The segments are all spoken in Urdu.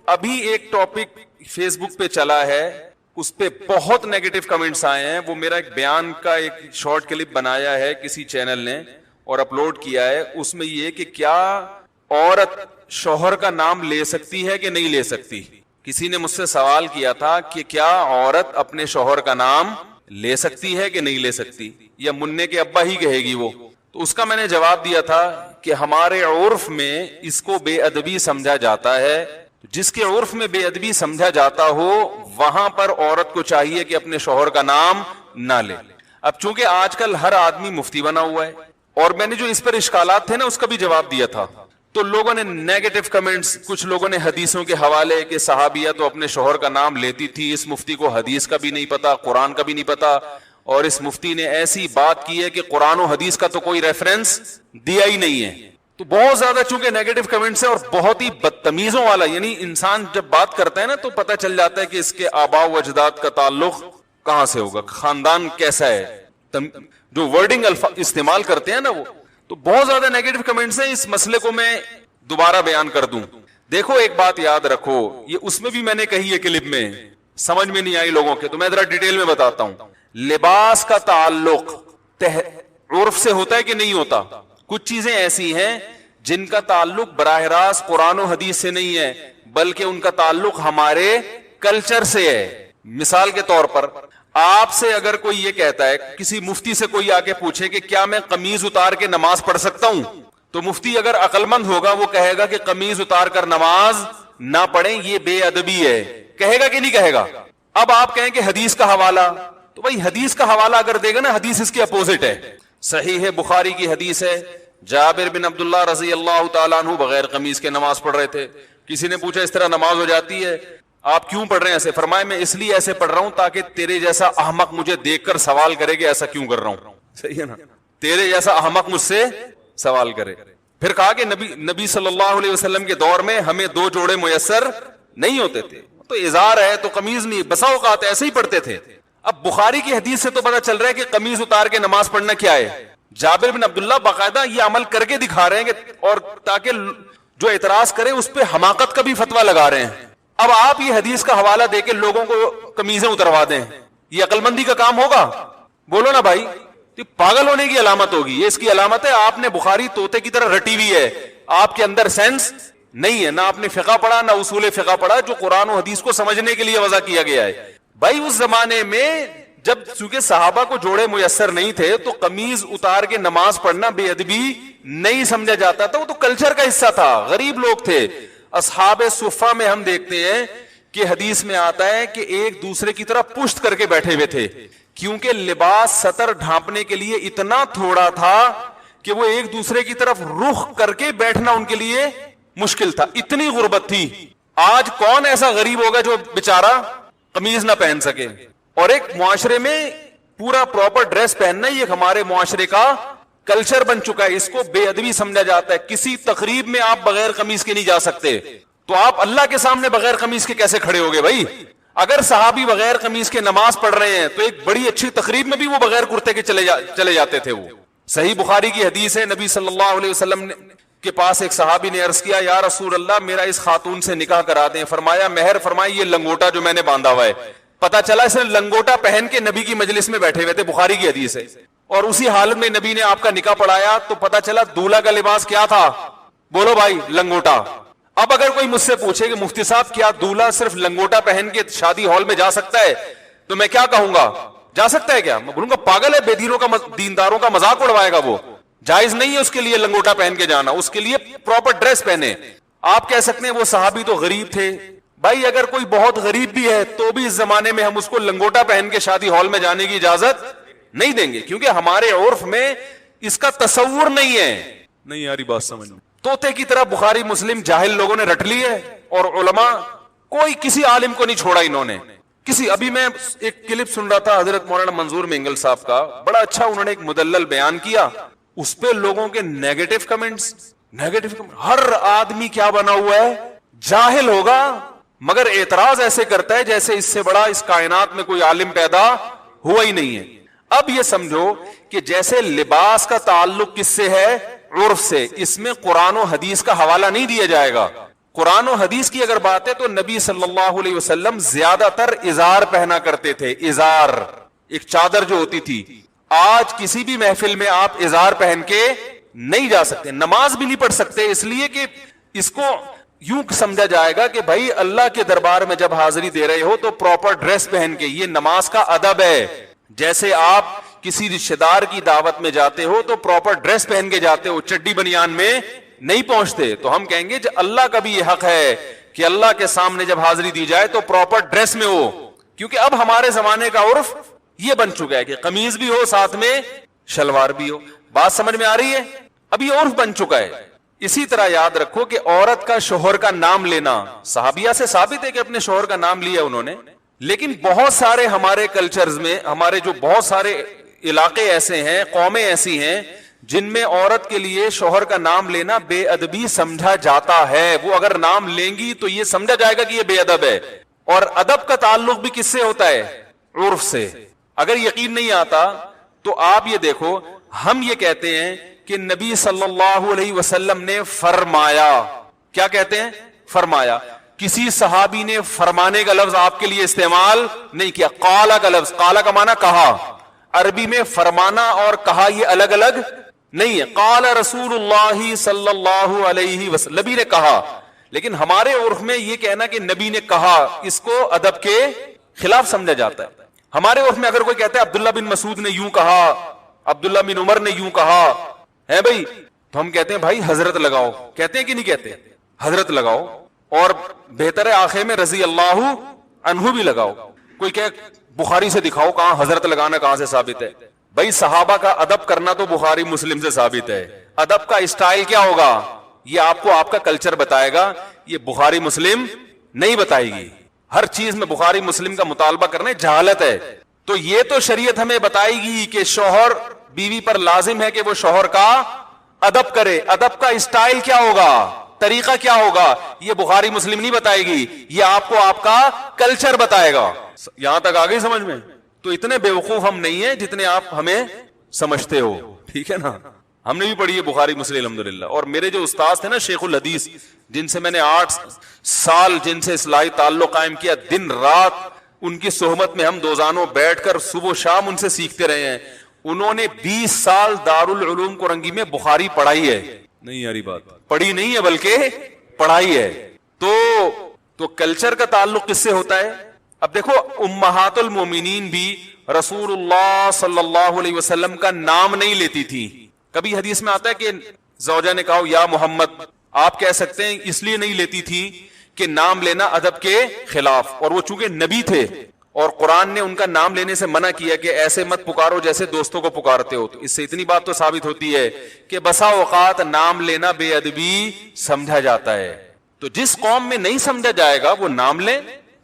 ابھی ایک ٹاپک فیس بک پہ چلا ہے, اس پہ بہت نیگیٹو کمنٹس آئے ہیں. وہ میرا ایک بیان کا ایک شارٹ کلپ بنایا ہے کسی چینل نے اور اپلوڈ کیا ہے. اس میں یہ کہ کیا عورت شوہر کا نام لے سکتی ہے کہ نہیں لے سکتی. کسی نے مجھ سے سوال کیا تھا کہ کیا عورت اپنے شوہر کا نام لے سکتی ہے کہ نہیں لے سکتی, یا منع کے ابا ہی کہے گی وہ. تو اس کا میں نے جواب دیا تھا کہ ہمارے عرف میں اس کو بے ادبی سمجھا جاتا ہے. جس کے عرف میں بے ادبی سمجھا جاتا ہو وہاں پر عورت کو چاہیے کہ اپنے شوہر کا نام نہ لے. اب چونکہ آج کل ہر آدمی مفتی بنا ہوا ہے, اور میں نے جو اس پر اشکالات تھے نا اس کا بھی جواب دیا تھا, تو لوگوں نے نیگیٹو کمنٹس, کچھ لوگوں نے حدیثوں کے حوالے کہ صحابیہ تو اپنے شوہر کا نام لیتی تھی, اس مفتی کو حدیث کا بھی نہیں پتا, قرآن کا بھی نہیں پتا, اور اس مفتی نے ایسی بات کی ہے کہ قرآن و حدیث کا تو کوئی ریفرنس دیا ہی نہیں ہے. تو بہت زیادہ چونکہ نیگیٹو کمنٹس ہیں اور بہت ہی بدتمیزوں والا, یعنی انسان جب بات کرتا ہے نا تو پتہ چل جاتا ہے کہ اس کے آباء و اجداد کا تعلق کہاں سے ہوگا, خاندان کیسا ہے, جو ورڈنگ استعمال کرتے ہیں نا وہ. تو بہت زیادہ نیگیٹو کمنٹس ہیں. اس مسئلے کو میں دوبارہ بیان کر دوں. دیکھو ایک بات یاد رکھو, یہ اس میں بھی میں نے کہی ہے کلپ میں, سمجھ میں نہیں آئی لوگوں کے, تو میں ذرا ڈیٹیل میں بتاتا ہوں. لباس کا تعلق عرف سے ہوتا ہے کہ نہیں ہوتا. کچھ چیزیں ایسی ہیں جن کا تعلق براہ راست قرآن و حدیث سے نہیں ہے, بلکہ ان کا تعلق ہمارے کلچر سے ہے. مثال کے طور پر آپ سے اگر کوئی یہ کہتا ہے, کسی مفتی سے کوئی آ کے پوچھے کہ کیا میں قمیض اتار کے نماز پڑھ سکتا ہوں, تو مفتی اگر عقل مند ہوگا وہ کہے گا کہ قمیض اتار کر نماز نہ پڑھیں, یہ بے ادبی ہے. کہے گا کہ نہیں کہے گا؟ اب آپ کہیں کہ حدیث کا حوالہ, تو بھائی حدیث کا حوالہ اگر دے گا نا, حدیث اس کے اپوزٹ ہے. صحیح ہے, بخاری کی حدیث ہے, جابر بن عبداللہ رضی اللہ تعالیٰ عنہ بغیر قمیض کے نماز پڑھ رہے تھے. کسی نے پوچھا اس طرح نماز ہو جاتی ہے, آپ کیوں پڑھ رہے ہیں ایسے؟ فرمایا میں اس لیے ایسے پڑھ رہا ہوں تاکہ تیرے جیسا احمق مجھے دیکھ کر سوال کرے کہ ایسا کیوں کر رہا ہوں. صحیح ہے نا, تیرے جیسا احمق مجھ سے سوال کرے. پھر کہا کہ نبی صلی اللہ علیہ وسلم کے دور میں ہمیں 2 جوڑے میسر نہیں ہوتے تھے, تو ازار ہے تو قمیض نہیں, بسا اوقات ایسے ہی پڑھتے تھے. اب بخاری کی حدیث سے تو پتہ چل رہا ہے کہ قمیض اتار کے نماز پڑھنا کیا ہے. جابر بن عبداللہ باقاعدہ یہ عمل کر کے دکھا رہے ہیں کہ, اور تاکہ جو اعتراض کرے اس پہ حماقت کا بھی فتویٰ لگا رہے ہیں. اب آپ یہ حدیث کا حوالہ دے کے لوگوں کو قمیضیں اتروا دیں, یہ عقل مندی کا کام ہوگا؟ بولو نا بھائی, یہ پاگل ہونے کی علامت ہوگی. یہ اس کی علامت ہے آپ نے بخاری طوطے کی طرح رٹی ہوئی ہے, آپ کے اندر سینس نہیں ہے, نہ آپ نے فقہ پڑھا نہ اصول فقہ پڑھا جو قرآن و حدیث کو سمجھنے کے لیے وضع کیا گیا ہے. بھائی اس زمانے میں جب چونکہ صحابہ کو جوڑے میسر نہیں تھے تو قمیض اتار کے نماز پڑھنا بے ادبی نہیں سمجھا جاتا تھا, وہ تو کلچر کا حصہ تھا, غریب لوگ تھے. اصحاب صفہ میں ہم دیکھتے ہیں کہ حدیث میں آتا ہے کہ ایک دوسرے کی طرح پشت کر کے بیٹھے ہوئے تھے, کیونکہ لباس سطر ڈھانپنے کے لیے اتنا تھوڑا تھا کہ وہ ایک دوسرے کی طرف رخ کر کے بیٹھنا ان کے لیے مشکل تھا, اتنی غربت تھی. آج کون ایسا غریب ہوگا جو بیچارہ قمیض نہ پہن سکے؟ اور ایک معاشرے میں پورا پراپر ڈریس پہننا یہ ہمارے معاشرے کا کلچر بن چکا ہے, اس کو بے ادبی سمجھا جاتا ہے. کسی تقریب میں آپ بغیر قمیض کے نہیں جا سکتے, تو آپ اللہ کے سامنے بغیر قمیض کے کیسے کھڑے ہوگے بھائی؟ اگر صحابی بغیر قمیض کے نماز پڑھ رہے ہیں تو ایک بڑی اچھی تقریب میں بھی وہ بغیر کرتے کے چلے جاتے تھے. وہ صحیح بخاری کی حدیث ہے, نبی صلی اللہ علیہ وسلم کے پاس ایک صحابی نے عرض کیا, یا رسول اللہ میرا اس خاتون سے نکاح کرا دیں. فرمایا مہر فرمائی یہ لنگوٹا جو میں نے باندھا ہوا ہے. پتا چلا اس نے لنگوٹا پہن کے نبی کی مجلس میں بیٹھے ہوئے تھے, بخاری کی حدیث ہے, اور اسی حالت میں نبی نے آپ کا نکاح پڑھایا تو پتا چلا دولہا کا لباس کیا تھا؟ بولو بھائی, لنگوٹا. اب اگر کوئی مجھ سے پوچھے کہ مفتی صاحب کیا دولہا صرف لنگوٹا پہن کے شادی ہال میں جا سکتا ہے, تو میں کیا کہوں گا؟ جا سکتا ہے کیا؟ میں بولوں گا پاگل ہے, بے دینداروں کا مذاق اڑوائے گا. وہ جائز نہیں ہے اس کے لیے لنگوٹا پہن کے جانا, اس کے لیے پراپر ڈریس پہنے. آپ کہہ سکتے ہیں وہ صحابی تو غریب تھے. بھائی اگر کوئی بہت غریب بھی ہے تو بھی اس زمانے میں ہم اس کو لنگوٹا پہن کے شادی ہال میں جانے کی اجازت نہیں دیں گے, کیونکہ ہمارے عرف میں اس کا تصور نہیں ہے. نہیں یاری بات سمجھ, طوطے کی طرح بخاری مسلم جاہل لوگوں نے رٹ لی ہے, اور علماء کوئی کسی عالم کو نہیں چھوڑا انہوں نے. ابھی میں ایک کلپ سن رہا تھا حضرت مولانا منظور مینگل صاحب کا, بڑا اچھا انہوں نے ایک مدلل بیان کیا. اس پہ لوگوں کے نیگیٹو کمنٹس. ہر آدمی کیا بنا ہوا ہے؟ جاہل ہوگا, مگر اعتراض ایسے کرتا ہے جیسے اس سے بڑا اس کائنات میں کوئی عالم پیدا ہوا ہی نہیں ہے. اب یہ سمجھو کہ جیسے لباس کا تعلق کس سے ہے؟ عرف سے. اس میں قرآن و حدیث کا حوالہ نہیں دیا جائے گا. قرآن و حدیث کی اگر بات ہے تو نبی صلی اللہ علیہ وسلم زیادہ تر ازار پہنا کرتے تھے. ازار ایک چادر جو ہوتی تھی. آج کسی بھی محفل میں آپ ازار پہن کے نہیں جا سکتے, نماز بھی نہیں پڑھ سکتے, اس لیے کہ اس کو یوں سمجھا جائے گا کہ بھائی اللہ کے دربار میں جب حاضری دے رہے ہو تو پراپر ڈریس پہن کے, یہ نماز کا ادب ہے. جیسے آپ کسی رشتہ دار کی دعوت میں جاتے ہو تو پراپر ڈریس پہن کے جاتے ہو, چڈی بنیان میں نہیں پہنچتے. تو ہم کہیں گے اللہ کا بھی یہ حق ہے کہ اللہ کے سامنے جب حاضری دی جائے تو پراپر ڈریس میں ہو, کیونکہ اب ہمارے زمانے کا عرف یہ بن چکا ہے کہ قمیض بھی ہو ساتھ میں شلوار بھی ہو. بات سمجھ میں آ رہی ہے؟ اب یہ عرف بن چکا ہے. اسی طرح یاد رکھو کہ عورت کا شوہر کا نام لینا صحابیہ سے ثابت ہے کہ اپنے شوہر کا نام لیا انہوں نے, لیکن بہت سارے ہمارے کلچرز میں, ہمارے جو بہت سارے علاقے ایسے ہیں, قومیں ایسی ہیں جن میں عورت کے لیے شوہر کا نام لینا بے ادبی سمجھا جاتا ہے. وہ اگر نام لیں گی تو یہ سمجھا جائے گا کہ یہ بے ادب ہے. اور ادب کا تعلق بھی کس سے ہوتا ہے؟ عرف سے. اگر یقین نہیں آتا تو آپ یہ دیکھو, ہم یہ کہتے ہیں کہ نبی صلی اللہ علیہ وسلم نے فرمایا. کیا کہتے ہیں؟ فرمایا. کسی صحابی نے فرمانے کا لفظ آپ کے لیے استعمال نہیں کیا. قالا کا لفظ, قالا کا معنی کہا. عربی میں فرمانا اور کہا یہ الگ الگ نہیں ہے. قال رسول اللہ صلی اللہ علیہ وسلم, نبی نے کہا. لیکن ہمارے عرف میں یہ کہنا کہ نبی نے کہا, اس کو ادب کے خلاف سمجھا جاتا ہے. ہمارے عرف میں اگر کوئی کہتا ہے عبداللہ بن مسعود نے یوں کہا, عبداللہ بن عمر نے یوں کہا ہے بھائی, تو ہم کہتے ہیں بھائی حضرت لگاؤ. کہتے ہیں کہ نہیں کہتے؟ حضرت لگاؤ, اور بہتر ہے آخر میں رضی اللہ عنہ بھی لگاؤ. کوئی کہ بخاری سے دکھاؤ کہاں حضرت لگانا کہاں سے ثابت ہے؟ بھائی صحابہ کا ادب کرنا تو بخاری مسلم سے ثابت ہے. ادب کا اسٹائل کیا ہوگا یہ آپ کو آپ کا کلچر بتائے گا, یہ بخاری مسلم نہیں بتائے گی. ہر چیز میں بخاری مسلم کا مطالبہ کرنا جہالت ہے. تو یہ تو شریعت ہمیں بتائے گی کہ شوہر بیوی پر لازم ہے کہ وہ شوہر کا ادب کرے. ادب کا اسٹائل کیا ہوگا, طریقہ کیا ہوگا, یہ بخاری مسلم نہیں بتائے گی, یہ آپ کو آپ کا کلچر بتائے گا. یہاں تک آ گئی سمجھ میں؟ تو اتنے بیوقوف ہم نہیں ہیں جتنے آپ ہمیں سمجھتے ہو, ٹھیک ہے نا. ہم نے بھی پڑھی ہے بخاری مسلم الحمدللہ. اور میرے جو استاد تھے نا شیخ الحدیث, جن سے میں نے 8 سال جن سے اصلاحی تعلق قائم کیا, دن رات ان کی صحبت میں ہم دوزانوں بیٹھ کر صبح و شام ان سے سیکھتے رہے ہیں. انہوں نے 20 سال دارالعلوم کورنگی میں بخاری پڑھائی ہے. نہیں یاری بات, پڑھی نہیں ہے بلکہ پڑھائی ہے. تو کلچر کا تعلق کس سے ہوتا ہے؟ اب دیکھو امہات المومنین بھی رسول اللہ صلی اللہ علیہ وسلم کا نام نہیں لیتی تھی. کبھی حدیث میں آتا ہے کہ زوجہ نے کہا یا محمد, آپ کہہ سکتے ہیں اس لیے نہیں لیتی تھی کہ نام لینا ادب کے خلاف, اور وہ چونکہ نبی تھے اور قرآن نے ان کا نام لینے سے منع کیا کہ ایسے مت پکارو جیسے دوستوں کو پکارتے ہو. تو اس سے اتنی بات تو ثابت ہوتی ہے کہ بسا اوقات نام لینا بے ادبی سمجھا جاتا ہے. تو جس قوم میں نہیں سمجھا جائے گا وہ نام لیں,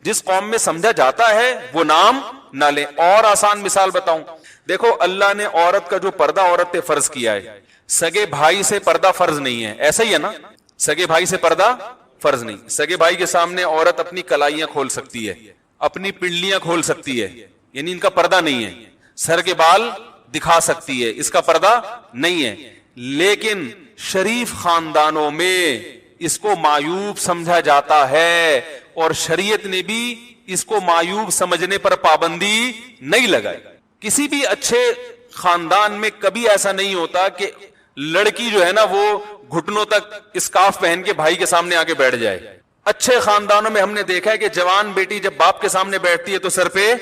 جس قوم میں سمجھا جاتا ہے وہ نام نہ لیں. اور آسان مثال بتاؤں, دیکھو اللہ نے عورت کا جو پردہ عورت پہ فرض کیا ہے, سگے بھائی سے پردہ فرض نہیں ہے. ایسا ہی ہے نا, سگے بھائی سے پردہ فرض نہیں. سگے بھائی کے سامنے عورت اپنی کلائیاں کھول سکتی ہے, اپنی پنڈلیاں کھول سکتی ہے, یعنی ان کا پردہ نہیں ہے. سر کے بال دکھا سکتی ہے, اس کا پردہ نہیں ہے. لیکن شریف خاندانوں میں اس کو معیوب سمجھا جاتا ہے, اور شریعت نے بھی اس کو معیوب سمجھنے پر پابندی نہیں لگائی. کسی بھی اچھے خاندان میں کبھی ایسا نہیں ہوتا کہ لڑکی جو ہے نا وہ گھٹنوں تک اسکارف پہن کے بھائی کے سامنے آ کے بیٹھ جائے. اچھے خاندانوں میں ہم نے دیکھا ہے کہ جوان بیٹی جب باپ کے سامنے بیٹھتی ہے تو سر پہ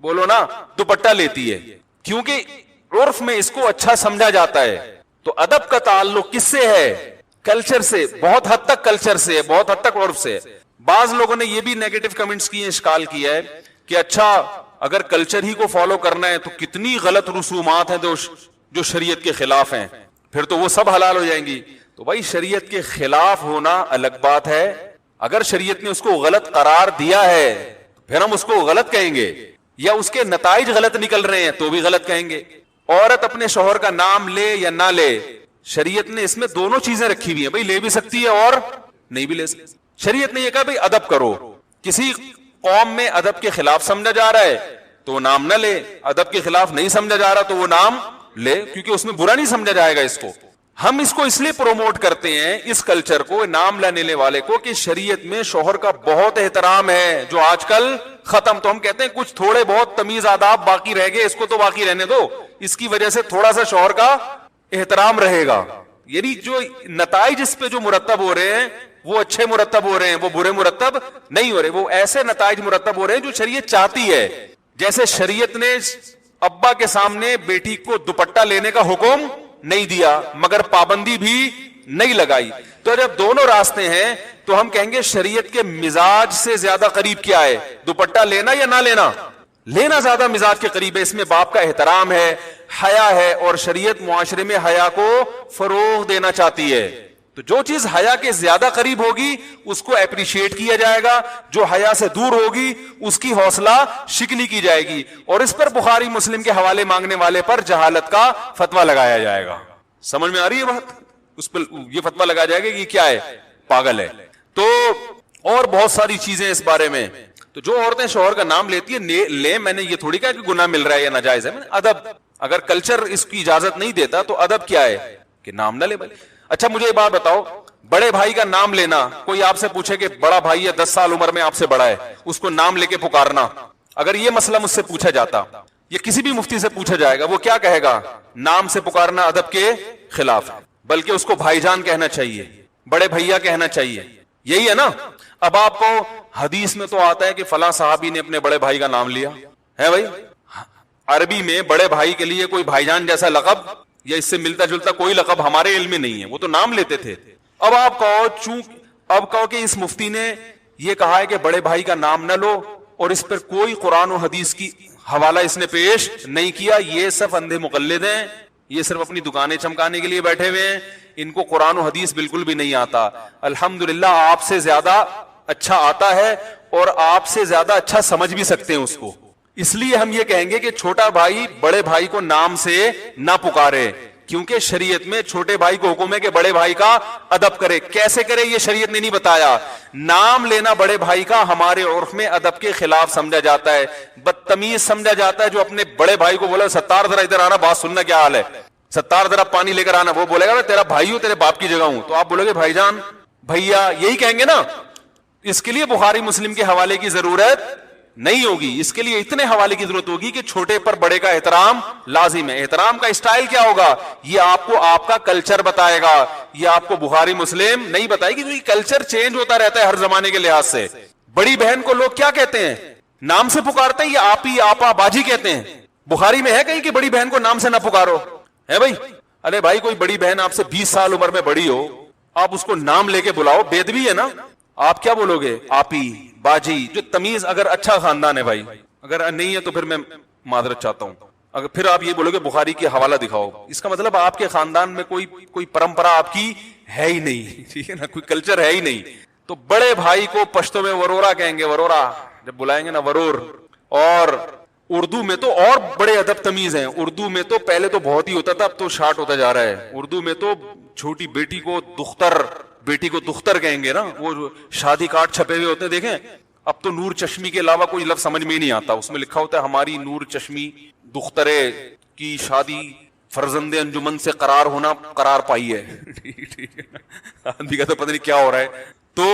بولو نا دوپٹہ لیتی ہے, کیونکہ عرف میں اس کو اچھا سمجھا جاتا ہے. تو ادب کا تعلق کس سے ہے؟ کلچر سے, بہت حد تک کلچر سے, بہت حد تک عرف سے. بعض لوگوں نے یہ بھی نیگیٹو کمنٹس کیے, اشکال کیا ہے کہ اچھا اگر کلچر ہی کو فالو کرنا ہے تو کتنی غلط رسومات ہیں جو شریعت کے خلاف ہیں, پھر تو وہ سب حلال ہو جائیں گی. تو بھائی شریعت کے خلاف ہونا الگ بات ہے, اگر شریعت نے اس کو غلط قرار دیا ہے پھر ہم اس کو غلط کہیں گے, یا اس کے نتائج غلط نکل رہے ہیں تو بھی غلط کہیں گے. عورت اپنے شوہر کا نام لے یا نہ لے, شریعت نے اس میں دونوں چیزیں رکھی ہوئی ہیں. بھائی لے بھی سکتی ہے اور نہیں بھی لے سکتی. شریعت نے یہ کہا بھائی ادب کرو, کسی قوم میں ادب کے خلاف سمجھا جا رہا ہے تو نام نہ لے, ادب کے خلاف نہیں سمجھا جا رہا تو وہ نام لے, کیونکہ اس میں برا نہیں سمجھا جائے گا اس کو. ہم اس کو اس لیے پروموٹ کرتے ہیں اس کلچر کو, نام لینے والے کو, کہ شریعت میں شوہر کا بہت احترام ہے جو آج کل ختم. تو ہم کہتے ہیں کچھ تھوڑے بہت تمیز آداب باقی رہ گئے, اس کو تو باقی رہنے دو, اس کی وجہ سے تھوڑا سا شوہر کا احترام رہے گا. یعنی جو نتائج اس پہ جو مرتب ہو رہے ہیں وہ اچھے مرتب ہو رہے ہیں, وہ برے مرتب نہیں ہو رہے, وہ ایسے نتائج مرتب ہو رہے ہیں جو شریعت چاہتی ہے. جیسے شریعت نے ابا کے سامنے بیٹی کو دوپٹہ لینے کا حکم نہیں دیا مگر پابندی بھی نہیں لگائی. تو جب دونوں راستے ہیں تو ہم کہیں گے شریعت کے مزاج سے زیادہ قریب کیا ہے, دوپٹہ لینا یا نہ لینا؟ لینا زیادہ مزاج کے قریب ہے. اس میں باپ کا احترام ہے, حیا ہے, اور شریعت معاشرے میں حیا کو فروغ دینا چاہتی ہے. تو جو چیز حیا کے زیادہ قریب ہوگی اس کو اپریشیٹ کیا جائے گا, جو حیا سے دور ہوگی اس کی حوصلہ شکنی کی جائے گی, اور اس پر بخاری مسلم کے حوالے مانگنے والے پر جہالت کا فتویٰ لگایا جائے گا. سمجھ میں آ رہی ہے بات؟ اس پر یہ فتویٰ لگایا جائے گا کہ یہ کیا ہے, پاگل ہے. تو اور بہت ساری چیزیں اس بارے میں. تو جو عورتیں شوہر کا نام لیتی ہیں لیں, میں نے یہ تھوڑی کہا کہ گناہ مل رہا ہے یا ناجائز ہے. ادب, اگر کلچر اس کی اجازت نہیں دیتا تو ادب کیا ہے کہ نام نہ لے بھائی. اچھا مجھے یہ بات بتاؤ, بڑے بھائی کا نام لینا, کوئی آپ سے پوچھے کہ بڑا بھائی ہے 10 سال عمر میں آپ سے بڑا ہے, اس کو نام لے کے پکارنا, اگر یہ مسئلہ مجھ سے پوچھا جاتا یا کسی بھی مفتی سے پوچھا جائے گا, وہ کیا کہے گا؟ نام سے پکارنا ادب کے خلاف ہے, بلکہ اس کو بھائی جان کہنا چاہیے, بڑے بھیا کہنا چاہیے. یہی ہے نا. اب آپ کو حدیث میں تو آتا ہے کہ فلاں صحابی نے اپنے بڑے بھائی کا نام لیا ہے بھائی. عربی میں بڑے بھائی کے لیے کوئی بھائی جان جیسا لقب یا اس سے ملتا جلتا کوئی لقب ہمارے علم میں نہیں ہے, وہ تو نام لیتے تھے. اب آپ کہو کہ اس مفتی نے یہ کہا ہے کہ بڑے بھائی کا نام نہ لو, اور اس پر کوئی قرآن و حدیث کی حوالہ اس نے پیش نہیں کیا. یہ سب اندھے مقلد ہیں, یہ صرف اپنی دکانیں چمکانے کے لیے بیٹھے ہوئے ہیں, ان کو قرآن و حدیث بالکل بھی نہیں آتا. الحمدللہ آپ سے زیادہ اچھا آتا ہے اور آپ سے زیادہ اچھا سمجھ بھی سکتے ہیں اس کو. اس لیے ہم یہ کہیں گے کہ چھوٹا بھائی بڑے بھائی کو نام سے نہ پکارے, کیونکہ شریعت میں چھوٹے بھائی کو حکم ہے کہ بڑے بھائی کا ادب کرے. کیسے کرے یہ شریعت نے نہیں بتایا. نام لینا بڑے بھائی کا ہمارے عرف میں ادب کے خلاف سمجھا جاتا ہے, بدتمیز سمجھا جاتا ہے. جو اپنے بڑے بھائی کو بولا ستار ذرا ادھر آنا, بات سننا کیا حال ہے, ستار ذرا پانی لے کر آنا, وہ بولے گا میں تیرا بھائی ہوں, تیرے باپ کی جگہ ہوں, تو آپ بولو گے بھائی جان, بھیا, یہی کہیں گے نا. اس کے لیے بخاری مسلم کے حوالے کی ضرورت نہیں ہوگی. اس کے لیے اتنے حوالے کی ضرورت ہوگی کہ چھوٹے پر بڑے کا احترام لازم ہے. احترام کا اسٹائل کیا ہوگا یہ آپ کو آپ کا کلچر بتائے گا, یہ آپ کو بخاری مسلم نہیں بتائے گی. کیونکہ کلچر چینج ہوتا رہتا ہے ہر زمانے کے لحاظ سے. بڑی بہن کو لوگ کیا کہتے ہیں, نام سے پکارتے ہیں یا آپی آپا باجی کہتے ہیں؟ بخاری میں ہے کہیں کہ بڑی بہن کو نام سے نہ پکارو ہے بھائی؟ ارے بھائی کوئی بڑی بہن آپ سے 20 سال عمر میں بڑی ہو, آپ اس کو نام لے کے بلاؤ, بے ادبی ہے نا. آپ کیا بولو گے؟ آپی باجی. جو تمیز, اگر اچھا خاندان ہے بھائی, اگر نہیں ہے تو پھر میں معذرت چاہتا ہوں. اگر پھر آپ یہ بولو گے بخاری کی حوالہ دکھاؤ, اس کا مطلب آپ کے خاندان میں کوئی پرمپرا آپ کی ہے ہی نہیں, ٹھیک ہے نا, کوئی کلچر ہے ہی نہیں. تو بڑے بھائی کو پشتو میں ورورا کہیں گے, ورورا جب بلائیں گے نا, ورور. اور اردو میں تو اور بڑے ادب تمیز ہیں. اردو میں تو پہلے تو بہت ہی ہوتا تھا, اب تو شارٹ ہوتا جا رہا ہے. اردو میں تو چھوٹی بیٹی کو دختر کہیں گے نا, وہ شادی کارڈ چھپے ہوئے ہوتے ہیں دیکھیں. اب تو نور چشمی کے علاوہ کوئی لفظ سمجھ میں ہی نہیں آتا. اس میں لکھا ہوتا ہے ہماری نور چشمی دخترے کی شادی فرزند انجمن سے قرار پائی ہے. آدمی کا تو پتہ نہیں کیا ہو رہا ہے. تو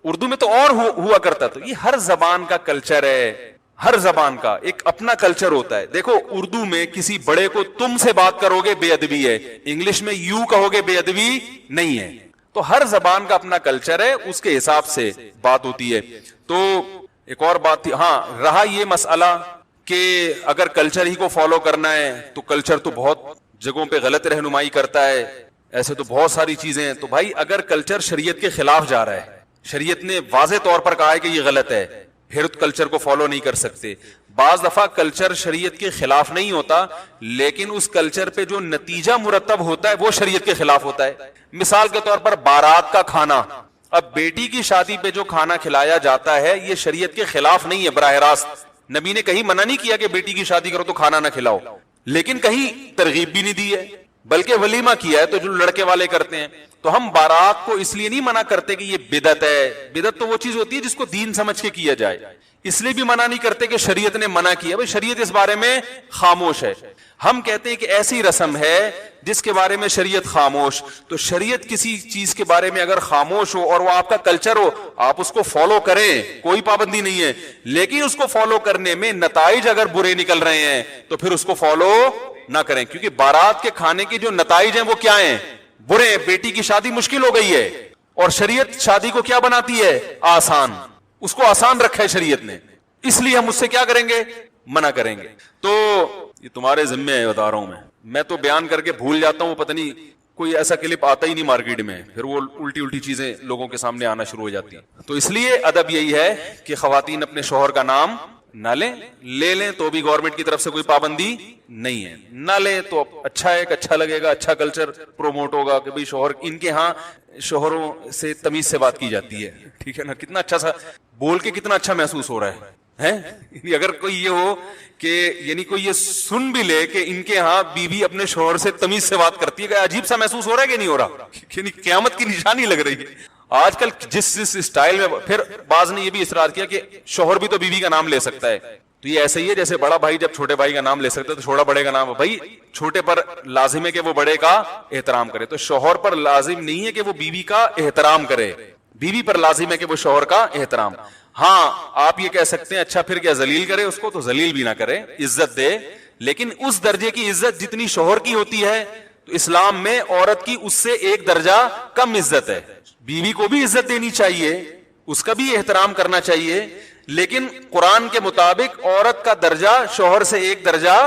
اردو میں تو اور ہوا کرتا. تو یہ ہر زبان کا کلچر ہے, ہر زبان کا ایک اپنا کلچر ہوتا ہے. دیکھو اردو میں کسی بڑے کو تم سے بات کرو گے بے ادبی ہے, انگلش میں یو کہو گے بے ادبی نہیں ہے. تو ہر زبان کا اپنا کلچر ہے, اس کے حساب سے بات ہوتی ہے. تو ایک اور بات تھی, ہاں رہا یہ مسئلہ کہ اگر کلچر ہی کو فالو کرنا ہے تو کلچر تو بہت جگہوں پہ غلط رہنمائی کرتا ہے, ایسے تو بہت ساری چیزیں ہیں. تو بھائی اگر کلچر شریعت کے خلاف جا رہا ہے, شریعت نے واضح طور پر کہا ہے کہ یہ غلط ہے, پھر کلچر کو فالو نہیں کر سکتے. بعض دفعہ کلچر شریعت کے خلاف نہیں ہوتا, لیکن اس کلچر پہ جو نتیجہ مرتب ہوتا ہے وہ شریعت کے خلاف ہوتا ہے. مثال کے طور پر بارات کا کھانا, اب بیٹی کی شادی پہ جو کھانا کھلایا جاتا ہے یہ شریعت کے خلاف نہیں ہے براہ راست. نبی نے کہیں منع نہیں کیا کہ بیٹی کی شادی کرو تو کھانا نہ کھلاؤ, لیکن کہیں ترغیب بھی نہیں دی ہے, بلکہ ولیمہ کیا ہے. تو جو لڑکے والے کرتے ہیں, تو ہم بارات کو اس لیے نہیں منع کرتے کہ یہ بدعت ہے. بدعت تو وہ چیز ہوتی ہے جس کو دین سمجھ کے کیا جائے. اس لیے بھی منع نہیں کرتے کہ شریعت نے منع کیا. بھائی شریعت اس بارے میں خاموش ہے. ہم کہتے ہیں کہ ایسی رسم ہے جس کے بارے میں شریعت خاموش. تو شریعت کسی چیز کے بارے میں اگر خاموش ہو اور وہ آپ کا کلچر ہو, آپ اس کو فالو کریں, کوئی پابندی نہیں ہے. لیکن اس کو فالو کرنے میں نتائج اگر برے نکل رہے ہیں تو پھر اس کو فالو نہ کریں. کیونکہ بارات کے کھانے کے جو نتائج ہیں وہ کیا ہیں؟ برے ہیں. بیٹی کی شادی مشکل ہو گئی ہے اور شریعت شادی کو کیا بناتی ہے؟ آسان. اس کو آسان رکھا ہے شریعت نے, اس لیے ہم اس سے کیا کریں گے؟ منع کریں گے. تو یہ تمہارے ذمے ہے, بتا رہا ہوں میں تو بیان کر کے بھول جاتا ہوں, پتہ نہیں کوئی ایسا کلپ آتا ہی نہیں مارکیٹ میں, پھر وہ الٹی چیزیں لوگوں کے سامنے آنا شروع ہو جاتی ہیں. تو اس لیے ادب یہی ہے کہ خواتین اپنے شوہر کا نام نہ لیں, لے لیں تو بھی گورنمنٹ کی طرف سے کوئی پابندی نہیں ہے. نہ لیں تو اچھا ہے, اچھا لگے گا, اچھا کلچر پروموٹ ہوگا کہ بھئی شوہر, ان کے ہاں شوہروں سے تمیز سے بات کی جاتی ہے. ٹھیک ہے نا, کتنا اچھا سا بول کے کتنا اچھا محسوس ہو رہا ہے. اگر کوئی یہ ہو کہ یعنی کوئی یہ سن بھی لے کہ ان کے ہاں بیوی اپنے شوہر سے تمیز سے بات کرتی ہے, کہ عجیب سا محسوس ہو رہا ہے کہ نہیں ہو رہا؟ یعنی قیامت کی نشانی لگ رہی ہے آج کل جس اسٹائل میں. پھر بعض نے یہ بھی اصرار کیا کہ شوہر بھی تو بیوی کا نام لے سکتا ہے. تو یہ ایسے ہی ہے جیسے بڑا بھائی جب چھوٹے بھائی کا نام لے سکتا ہے تو چھوٹا بڑے کا نام. بھائی چھوٹے پر لازم ہے کہ وہ بڑے کا احترام کرے, تو شوہر پر لازم نہیں ہے کہ وہ بیوی کا احترام کرے, بیوی پر لازم ہے کہ وہ شوہر کا احترام. ہاں آپ یہ کہہ سکتے ہیں اچھا پھر کیا ذلیل کرے اس کو؟ تو ذلیل بھی نہ کرے, عزت دے, لیکن اس درجے کی عزت جتنی شوہر کی ہوتی ہے تو اسلام میں عورت کی اس سے ایک درجہ کم عزت ہے. بیوی کو بھی عزت دینی چاہیے, اس کا بھی احترام کرنا چاہیے, لیکن قرآن کے مطابق عورت کا درجہ شوہر سے ایک درجہ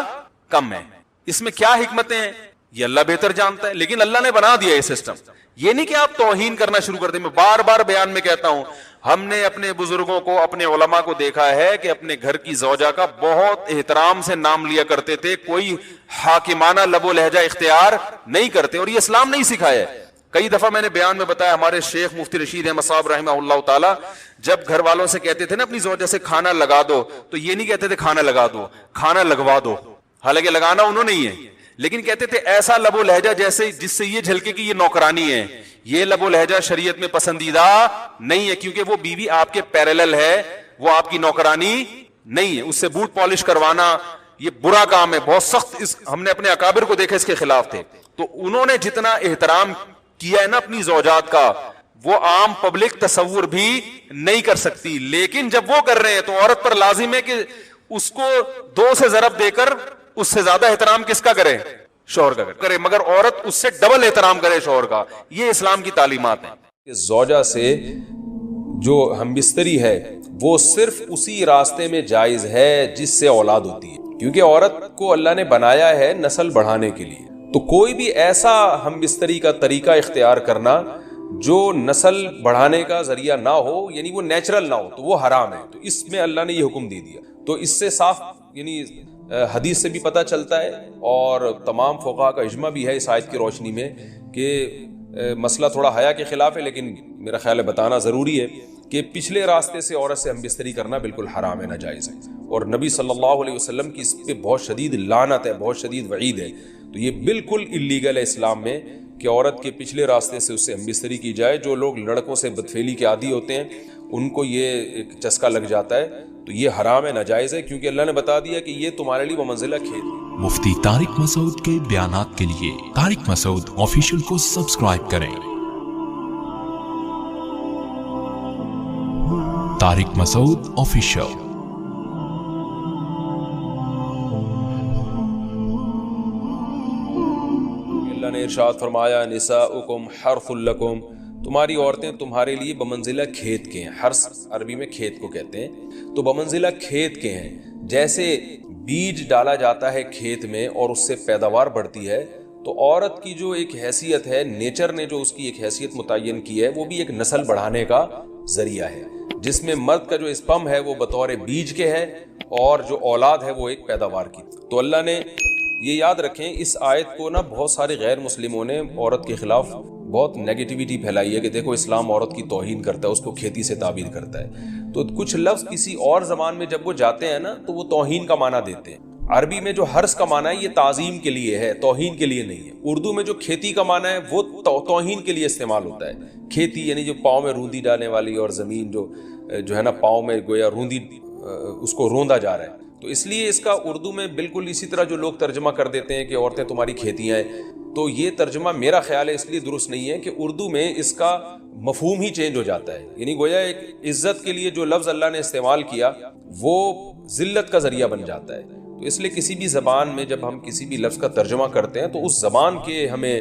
کم ہے. اس میں کیا حکمتیں ہیں یہ اللہ بہتر جانتا ہے, لیکن اللہ نے بنا دیا یہ سسٹم. یہ نہیں کہ آپ توہین کرنا شروع کر دیں. میں بار بار بیان میں کہتا ہوں, ہم نے اپنے بزرگوں کو, اپنے علماء کو دیکھا ہے کہ اپنے گھر کی زوجہ کا بہت احترام سے نام لیا کرتے تھے, کوئی حاکمانہ لب و لہجہ اختیار نہیں کرتے, اور یہ اسلام نہیں سکھایا ہے. کئی دفعہ میں نے بیان میں بتایا, ہمارے شیخ مفتی رشید احمد صاحب رحمہ اللہ تعالی جب گھر والوں سے کہتے تھے نا اپنی زوجہ سے کھانا لگا دو, تو یہ نہیں کہتے تھے کھانا لگا دو, کھانا لگوا دو. حالانکہ لگانا انہوں نے ہی ہے, لیکن کہتے تھے ایسا لب و لہجہ جیسے جس سے یہ جھلکے کہ یہ نوکرانی ہے. یہ لب و لہجہ شریعت میں پسندیدہ نہیں ہے, کیونکہ وہ بیوی آپ کے پیرالل ہے, وہ آپ کی نوکرانی نہیں ہے. اس سے بوٹ پالش کروانا یہ برا کام ہے, بہت سخت. ہم نے اپنے اکابر کو دیکھا اس کے خلاف تھے. تو انہوں نے جتنا احترام کیا ہے نا اپنی زوجات کا, وہ عام پبلک تصور بھی نہیں کر سکتی. لیکن جب وہ کر رہے ہیں تو عورت پر لازم ہے کہ اس کو 2 سے ضرب دے کر اس سے زیادہ احترام کس کا کرے؟ شوہر کا کرے, مگر عورت اس سے ڈبل احترام کرے شوہر کا. یہ اسلام کی تعلیمات ہیں. زوجہ سے جو ہم بستری ہے وہ صرف اسی راستے میں جائز ہے جس سے اولاد ہوتی ہے, کیونکہ عورت کو اللہ نے بنایا ہے نسل بڑھانے کے لیے. تو کوئی بھی ایسا ہم بستری کا طریقہ اختیار کرنا جو نسل بڑھانے کا ذریعہ نہ ہو, یعنی وہ نیچرل نہ ہو, تو وہ حرام ہے. تو اس میں اللہ نے یہ حکم دے دیا. تو اس سے صاف یعنی حدیث سے بھی پتہ چلتا ہے, اور تمام فقہاء کا اجماع بھی ہے اس آیت کی روشنی میں کہ مسئلہ تھوڑا حیا کے خلاف ہے, لیکن میرا خیال ہے بتانا ضروری ہے کہ پچھلے راستے سے عورت سے ہم بستری کرنا بالکل حرام ہے, ناجائز ہے. اور نبی صلی اللہ علیہ وسلم کی اس پہ بہت شدید لعنت ہے, بہت شدید وعید ہے. تو یہ بالکل اللیگل ہے اسلام میں کہ عورت کے پچھلے راستے سے اس سے ہم بستری کی جائے. جو لوگ لڑکوں سے بدفعلی کے عادی ہوتے ہیں ان کو یہ ایک چسکا لگ جاتا ہے, تو یہ حرام ہے, ناجائز ہے, کیونکہ اللہ نے بتا دیا کہ یہ تمہارے لیے بمنزلہ کھیت. مفتی طارق مسعود کے بیانات کے لیے طارق مسعود آفیشیل کو سبسکرائب کریں. طارق مسعود آفیشیل. اللہ نے ارشاد فرمایا نساؤکم حرث لکم, تمہاری عورتیں تمہارے لیے بمنزلہ کھیت کے ہیں. حرث عربی میں کھیت کو کہتے ہیں. تو بمنزلہ کھیت کے ہیں. جیسے بیج ڈالا جاتا ہے کھیت میں اور اس سے پیداوار بڑھتی ہے, تو عورت کی جو ایک حیثیت ہے, نیچر نے جو اس کی ایک حیثیت متعین کی ہے, وہ بھی ایک نسل بڑھانے کا ذریعہ ہے, جس میں مرد کا جو اسپم ہے وہ بطور بیج کے ہے اور جو اولاد ہے وہ ایک پیداوار کی. تو اللہ نے یہ یاد رکھیں, اس آیت کو نا بہت سارے غیر مسلموں نے عورت کے خلاف بہت نیگیٹیوٹی پھیلائی ہے کہ دیکھو اسلام عورت کی توہین کرتا ہے, اس کو کھیتی سے تعبیر کرتا ہے. تو کچھ لفظ کسی اور زبان میں جب وہ جاتے ہیں نا تو وہ توہین کا معنی دیتے ہیں. عربی میں جو حرث کا معنی ہے یہ تعظیم کے لیے ہے، توہین کے لیے نہیں ہے۔ اردو میں جو کھیتی کا معنی ہے وہ توہین کے لیے استعمال ہوتا ہے۔ کھیتی یعنی جو پاؤں میں روندی ڈالنے والی، اور زمین جو ہے نا پاؤں میں گویا روندی اس کو روندا جا رہا ہے، تو اس لیے اس کا اردو میں بالکل اسی طرح جو لوگ ترجمہ کر دیتے ہیں کہ عورتیں تمہاری کھیتیاں ہیں، تو یہ ترجمہ میرا خیال ہے اس لیے درست نہیں ہے کہ اردو میں اس کا مفہوم ہی چینج ہو جاتا ہے۔ یعنی گویا ایک عزت کے لیے جو لفظ اللہ نے استعمال کیا وہ ذلت کا ذریعہ بن جاتا ہے۔ تو اس لیے کسی بھی زبان میں جب ہم کسی بھی لفظ کا ترجمہ کرتے ہیں تو اس زبان کے ہمیں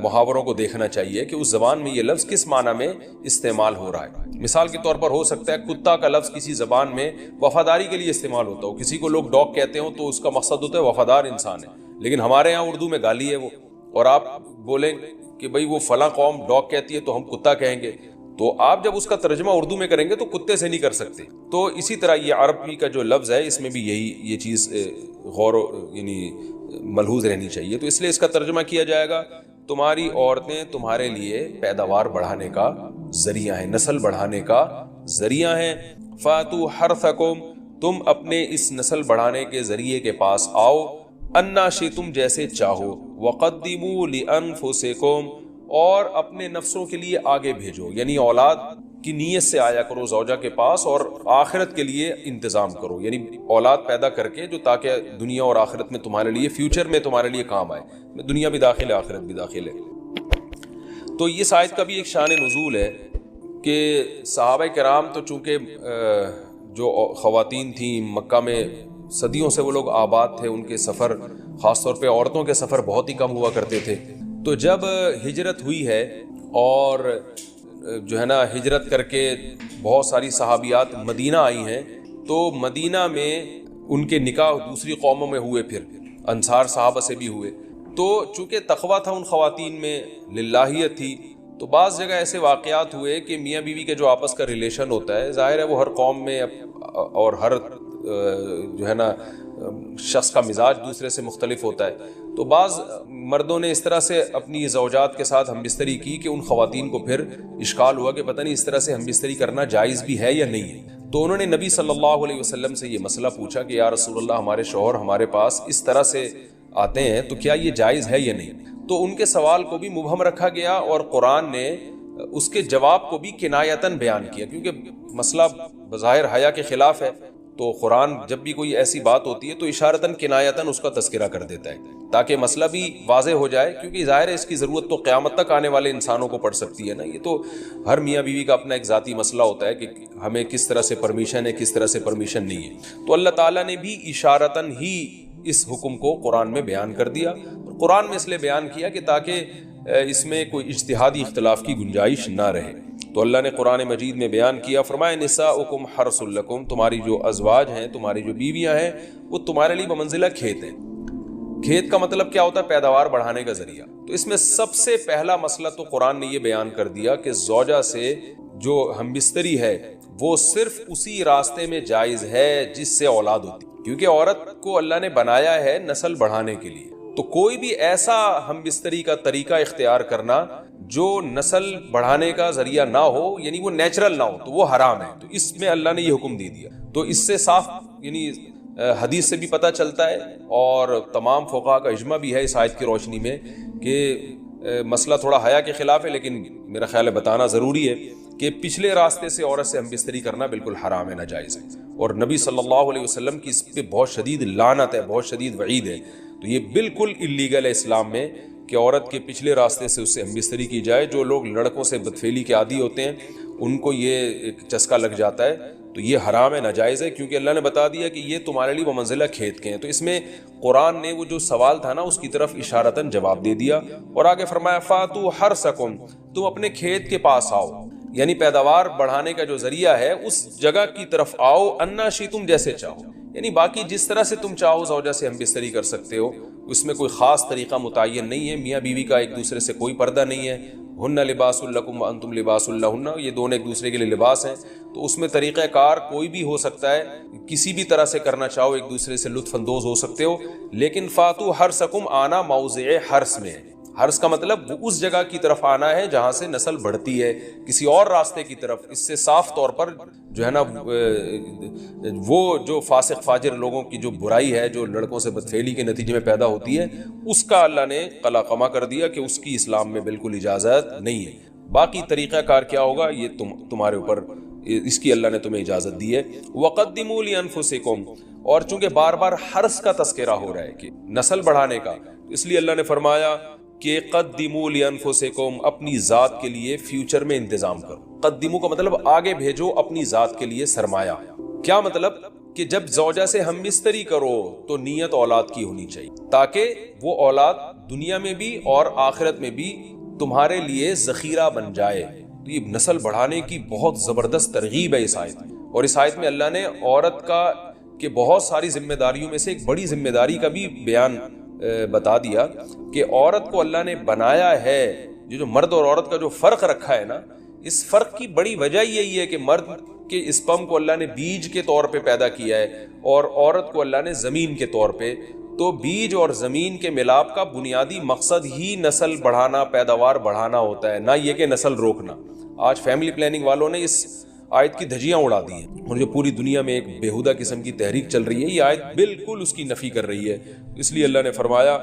محاوروں کو دیکھنا چاہیے کہ اس زبان میں یہ لفظ کس معنی میں استعمال ہو رہا ہے۔ مثال کے طور پر ہو سکتا ہے کتا کا لفظ کسی زبان میں وفاداری کے لیے استعمال ہوتا ہو، کسی کو لوگ ڈاگ کہتے ہوں تو اس کا مقصد ہوتا ہے وفادار انسان ہے، لیکن ہمارے یہاں اردو میں گالی ہے وہ، اور آپ بولیں کہ بھئی وہ فلاں قوم ڈاگ کہتی ہے تو ہم کتا کہیں گے، تو آپ جب اس کا ترجمہ اردو میں کریں گے تو کتے سے نہیں کر سکتے۔ تو اسی طرح یہ عربی کا جو لفظ ہے اس میں بھی یہ چیز غور یعنی ملحوظ رہنی چاہیے۔ تو اس لیے اس کا ترجمہ کیا جائے گا تمہاری عورتیں تمہارے لیے پیداوار بڑھانے کا ذریعہ ہیں، نسل بڑھانے کا ذریعہ ہیں۔ فاتو حرثکم، تم اپنے اس نسل بڑھانے کے ذریعے کے پاس آؤ، انا شئتم جیسے چاہو، وقدموا لانفسکم، اور اپنے نفسوں کے لیے آگے بھیجو، یعنی اولاد کی نیت سے آیا کرو زوجہ کے پاس، اور آخرت کے لیے انتظام کرو، یعنی اولاد پیدا کر کے جو تاکہ دنیا اور آخرت میں تمہارے لیے، فیوچر میں تمہارے لیے کام آئے، دنیا بھی داخل ہے آخرت بھی داخل ہے۔ تو یہ آیت کا بھی ایک شان نزول ہے کہ صحابہ کرام تو چونکہ جو خواتین تھیں مکہ میں صدیوں سے وہ لوگ آباد تھے، ان کے سفر خاص طور پہ عورتوں کے سفر بہت ہی کم ہوا کرتے تھے، تو جب ہجرت ہوئی ہے اور جو ہے نا ہجرت کر کے بہت ساری صحابیات مدینہ آئی ہیں، تو مدینہ میں ان کے نکاح دوسری قوموں میں ہوئے، پھر انصار صحابہ سے بھی ہوئے، تو چونکہ تقویٰ تھا ان خواتین میں، للہیت تھی، تو بعض جگہ ایسے واقعات ہوئے کہ میاں بیوی کے جو آپس کا ریلیشن ہوتا ہے، ظاہر ہے وہ ہر قوم میں اور ہر جو ہے نا شخص کا مزاج دوسرے سے مختلف ہوتا ہے، تو بعض مردوں نے اس طرح سے اپنی زوجات کے ساتھ ہم بستری کی کہ ان خواتین کو پھر اشکال ہوا کہ پتہ نہیں اس طرح سے ہم بستری کرنا جائز بھی ہے یا نہیں ہے، تو انہوں نے نبی صلی اللہ علیہ وسلم سے یہ مسئلہ پوچھا کہ یا رسول اللہ ہمارے شوہر ہمارے پاس اس طرح سے آتے ہیں تو کیا یہ جائز ہے یا نہیں، تو ان کے سوال کو بھی مبہم رکھا گیا، اور قرآن نے اس کے جواب کو بھی کنایتاً بیان کیا، کیونکہ مسئلہ بظاہر حیا کے خلاف ہے، تو قرآن جب بھی کوئی ایسی بات ہوتی ہے تو اشارتاً کنایتاً اس کا تذکرہ کر دیتا ہے تاکہ مسئلہ بھی واضح ہو جائے، کیونکہ ظاہر ہے اس کی ضرورت تو قیامت تک آنے والے انسانوں کو پڑ سکتی ہے نا، یہ تو ہر میاں بیوی کا اپنا ایک ذاتی مسئلہ ہوتا ہے کہ ہمیں کس طرح سے پرمیشن ہے، کس طرح سے پرمیشن نہیں ہے، تو اللہ تعالیٰ نے بھی اشارتاً ہی اس حکم کو قرآن میں بیان کر دیا، اور قرآن میں اس لیے بیان کیا کہ تاکہ اس میں کوئی اجتہادی اختلاف کی گنجائش نہ رہے۔ تو اللہ نے قرآن مجید میں بیان کیا، فرمایا نساؤکم حرث لکم، تمہاری جو ازواج ہیں، تمہاری جو بیویاں ہیں، وہ تمہارے لیے بمنزلہ کھیت ہیں۔ کھیت کا مطلب کیا ہوتا ہے؟ پیداوار بڑھانے کا ذریعہ۔ تو اس میں سب سے پہلا مسئلہ تو قرآن نے یہ بیان کر دیا کہ زوجہ سے جو ہم بستری ہے وہ صرف اسی راستے میں جائز ہے جس سے اولاد ہوتی، کیونکہ عورت کو اللہ نے بنایا ہے نسل بڑھانے کے لیے، تو کوئی بھی ایسا ہم بستری کا طریقہ اختیار کرنا جو نسل بڑھانے کا ذریعہ نہ ہو، یعنی وہ نیچرل نہ ہو، تو وہ حرام ہے۔ تو اس میں اللہ نے یہ حکم دے دیا، تو اس سے صاف یعنی حدیث سے بھی پتہ چلتا ہے، اور تمام فقہاء کا اجماع بھی ہے اس آیت کی روشنی میں کہ مسئلہ تھوڑا حیا کے خلاف ہے، لیکن میرا خیال ہے بتانا ضروری ہے کہ پچھلے راستے سے عورت سے ہم بستری کرنا بالکل حرام ہے، ناجائز ہے، اور نبی صلی اللہ علیہ وسلم کی اس پہ بہت شدید لعنت ہے، بہت شدید وعید ہے، تو یہ بالکل اللیگل ہے اسلام میں کہ عورت کے پچھلے راستے سے اس سے ہم بستری کی جائے۔ جو لوگ لڑکوں سے بدفعلی کے عادی ہوتے ہیں ان کو یہ ایک چسکا لگ جاتا ہے، تو یہ حرام ہے، ناجائز ہے، کیونکہ اللہ نے بتا دیا کہ یہ تمہارے لیے بمنزلہ کھیت کے ہیں۔ تو اس میں قرآن نے وہ جو سوال تھا نا اس کی طرف اشارتاً جواب دے دیا، اور آگے فرمایا فاتو حرثکم، تم اپنے کھیت کے پاس آؤ، یعنی پیداوار بڑھانے کا جو ذریعہ ہے اس جگہ کی طرف آؤ، انا شئتم جیسے چاہو، یعنی باقی جس طرح سے تم چاہو زوجہ سے ہم بستری کر سکتے ہو، اس میں کوئی خاص طریقہ متعین نہیں ہے، میاں بیوی کا ایک دوسرے سے کوئی پردہ نہیں ہے، ہن لباس لکم وانتم لباس لہن، یہ دونوں ایک دوسرے کے لیے لباس ہیں، تو اس میں طریقہ کار کوئی بھی ہو سکتا ہے، کسی بھی طرح سے کرنا چاہو ایک دوسرے سے لطف اندوز ہو سکتے ہو، لیکن فاتو حرثکم آنا موضع حرث میں ہے، حرث کا مطلب وہ اس جگہ کی طرف آنا ہے جہاں سے نسل بڑھتی ہے، کسی اور راستے کی طرف. اس سے صاف طور پر جو ہے نا وہ جو فاسق فاجر لوگوں کی جو برائی ہے، جو لڑکوں سے بدفعلی کے نتیجے میں پیدا ہوتی ہے، اس کا اللہ نے قلع قما کر دیا کہ اس کی اسلام میں بالکل اجازت نہیں ہے. باقی طریقہ کار کیا ہوگا یہ تمہارے اوپر، اس کی اللہ نے تمہیں اجازت دی ہے. وَقَدِّمُوا لِأَنفُسِكُمْ، اور چونکہ بار بار حرث کا تذکرہ ہو رہا ہے کہ نسل بڑھانے کا، اس لیے اللہ نے فرمایا کہ قدموا لانفسکم، اپنی ذات کے لیے فیوچر میں انتظام کرو. قدموا کا مطلب آگے بھیجو اپنی ذات کے لیے سرمایہ. کیا مطلب؟ کہ جب زوجہ سے ہم مستری کرو تو نیت اولاد کی ہونی چاہیے، تاکہ وہ اولاد دنیا میں بھی اور آخرت میں بھی تمہارے لیے ذخیرہ بن جائے. تو یہ نسل بڑھانے کی بہت زبردست ترغیب ہے اس آیت میں. اور اس آیت میں اللہ نے عورت کا کہ بہت ساری ذمہ داریوں میں سے ایک بڑی ذمہ داری کا بھی بیان بتا دیا کہ عورت کو اللہ نے بنایا ہے. جو مرد اور عورت کا جو فرق رکھا ہے نا، اس فرق کی بڑی وجہ یہی ہے کہ مرد کے اسپم کو اللہ نے بیج کے طور پہ پیدا کیا ہے اور عورت کو اللہ نے زمین کے طور پہ. تو بیج اور زمین کے ملاپ کا بنیادی مقصد ہی نسل بڑھانا، پیداوار بڑھانا ہوتا ہے، نہ یہ کہ نسل روکنا. آج فیملی پلاننگ والوں نے اس آیت کی دھجیاں اڑا دی ہیں، اور جو پوری دنیا میں ایک بےہودہ قسم کی تحریک چل رہی ہے، یہ آیت بالکل اس کی نفی کر رہی ہے. اس لیے اللہ نے فرمایا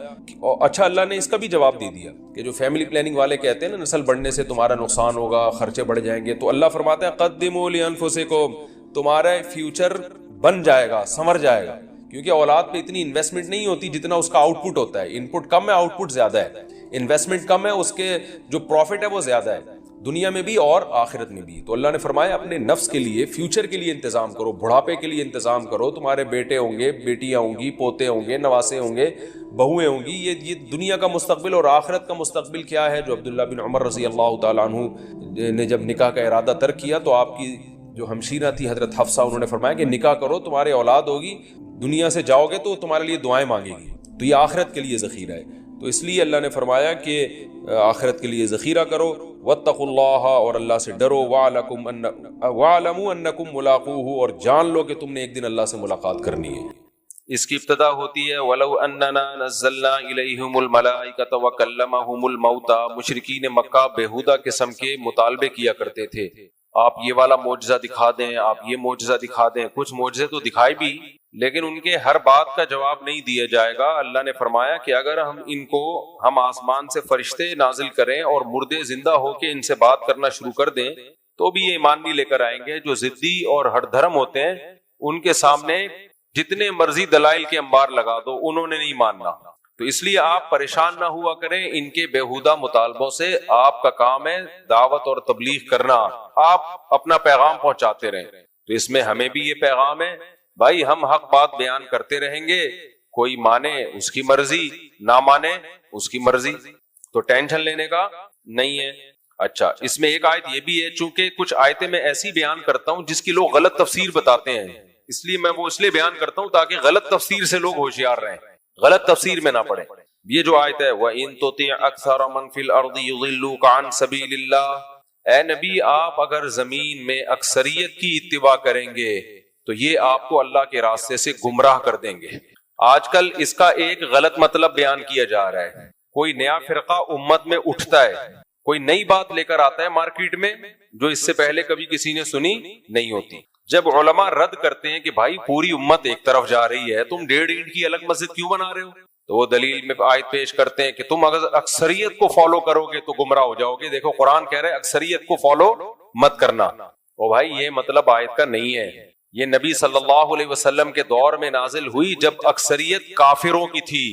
اچھا، اللہ نے اس کا بھی جواب دے دیا کہ جو فیملی پلاننگ والے کہتے ہیں نا نسل بڑھنے سے تمہارا نقصان ہوگا، خرچے بڑھ جائیں گے، تو اللہ فرماتا ہے قدموا لانفسکم، تمہارا فیوچر بن جائے گا، سنور جائے گا. کیونکہ اولاد پہ اتنی انویسٹمنٹ نہیں ہوتی جتنا اس کا آؤٹ پٹ ہوتا ہے. ان پٹ کم ہے، آؤٹ پٹ زیادہ ہے. انویسٹمنٹ کم ہے، اس کے جو پروفٹ ہے وہ زیادہ ہے، دنیا میں بھی اور آخرت میں بھی. تو اللہ نے فرمایا اپنے نفس کے لیے، فیوچر کے لیے انتظام کرو، بڑھاپے کے لیے انتظام کرو. تمہارے بیٹے ہوں گے، بیٹیاں ہوں گی، پوتے ہوں گے، نواسے ہوں گے، بہویں ہوں گی. یہ دنیا کا مستقبل اور آخرت کا مستقبل کیا ہے. جو عبداللہ بن عمر رضی اللہ تعالیٰ عنہ نے جب نکاح کا ارادہ ترک کیا تو آپ کی جو ہمشیرہ تھی حضرت حفصہ، انہوں نے فرمایا کہ نکاح کرو، تمہارے اولاد ہوگی، دنیا سے جاؤ گے تو تمہارے لیے دعائیں مانگے گی. تو یہ آخرت کے لیے ذخیرہ ہے. تو اس لیے اللہ نے فرمایا کہ آخرت کے لیے ذخیرہ کرو. واتقوا اللہ، اور اللہ سے ڈرو. واعلموا انکم ملاقوہ، اور جان لو کہ تم نے ایک دن اللہ سے ملاقات کرنی ہے. اس کی ابتدا ہوتی ہے وَلَوْ أَنَّنَا نَزَّلْنَا إِلَيْهِمُ الْمَلَائِكَةَ وَكَلَّمَهُمُ الْمَوْتَى. مشرکین مکہ بیہودہ قسم کے مطالبے کیا کرتے تھے، آپ یہ والا معجزہ دکھا دیں، آپ یہ معجزہ دکھا دیں. کچھ معجزے تو دکھائے بھی، لیکن ان کے ہر بات کا جواب نہیں دیا جائے گا. اللہ نے فرمایا کہ اگر ہم آسمان سے فرشتے نازل کریں اور مردے زندہ ہو کے ان سے بات کرنا شروع کر دیں تو بھی یہ ایمان نہیں لے کر آئیں گے. جو ضدی اور ہٹ دھرم ہوتے ہیں ان کے سامنے جتنے مرضی دلائل کے انبار لگا دو، انہوں نے نہیں ماننا. تو اس لیے آپ پریشان نہ ہوا کریں ان کے بیہودہ مطالبوں سے. آپ کا کام ہے دعوت اور تبلیغ کرنا، آپ اپنا پیغام پہنچاتے رہیں. تو اس میں ہمیں بھی یہ پیغام ہے بھائی، ہم حق بات بیان کرتے رہیں گے، کوئی مانے اس کی مرضی، نہ مانے اس کی مرضی. تو ٹینشن لینے کا نہیں ہے. اچھا، اس میں ایک آیت یہ بھی ہے، چونکہ کچھ آیتیں میں ایسی بیان کرتا ہوں جس کی لوگ غلط تفسیر بتاتے ہیں، اس لیے میں وہ اس لیے بیان کرتا ہوں تاکہ غلط تفسیر سے لوگ ہوشیار رہیں، غلط تفسیر میں نہ پڑیں. یہ جو آیت ہے وَإِن تُطِعْ أَكْثَرَ مَنْ فِي الْأَرْضِ يُضِلُّوكَ عَنْ سَبِيلِ اللَّهِ، اے نبی آپ اگر زمین میں اکثریت کی اتباع کریں گے تو یہ آپ کو اللہ کے راستے سے گمراہ کر دیں گے. آج کل اس کا ایک غلط مطلب بیان کیا جا رہا ہے. کوئی نیا فرقہ امت میں اٹھتا ہے، کوئی نئی بات لے کر آتا ہے مارکیٹ میں جو اس سے پہلے کبھی کسی نے سنی نہیں ہوتی. جب علماء رد کرتے ہیں کہ بھائی پوری امت ایک طرف جا رہی ہے، تم 1.5 اینٹ کی الگ مسجد کیوں بنا رہے ہو، تو وہ دلیل میں آیت پیش کرتے ہیں کہ تم اگر اکثریت کو فالو کرو گے تو گمراہ ہو جاؤ گے. دیکھو قرآن کہہ رہے اکثریت کو فالو مت کرنا. او بھائی یہ مطلب آیت کا نہیں ہے. یہ نبی صلی اللہ علیہ وسلم کے دور میں نازل ہوئی جب اکثریت کافروں کی تھی،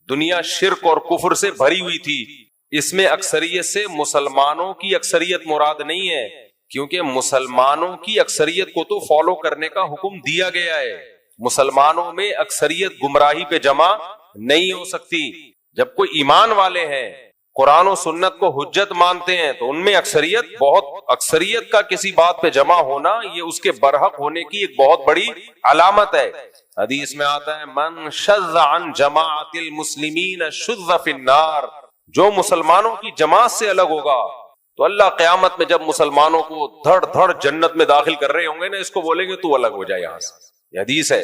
دنیا شرک اور کفر سے بھری ہوئی تھی. اس میں اکثریت سے مسلمانوں کی اکثریت مراد نہیں ہے، کیونکہ مسلمانوں کی اکثریت کو تو فالو کرنے کا حکم دیا گیا ہے. مسلمانوں میں اکثریت گمراہی پہ جمع نہیں ہو سکتی. جب کوئی ایمان والے ہیں، قرآن و سنت کو حجت مانتے ہیں، تو ان میں اکثریت کا کسی بات پہ جمع ہونا یہ اس کے برحق ہونے کی ایک بہت بڑی علامت ہے. حدیث میں آتا ہے من شذ عن جماعت المسلمین شذ فی النار، جو مسلمانوں کی جماعت سے الگ ہوگا تو اللہ قیامت میں جب مسلمانوں کو دھڑ دھڑ جنت میں داخل کر رہے ہوں گے نا، اس کو بولیں گے تو الگ ہو جائے یہاں سے. یہ حدیث ہے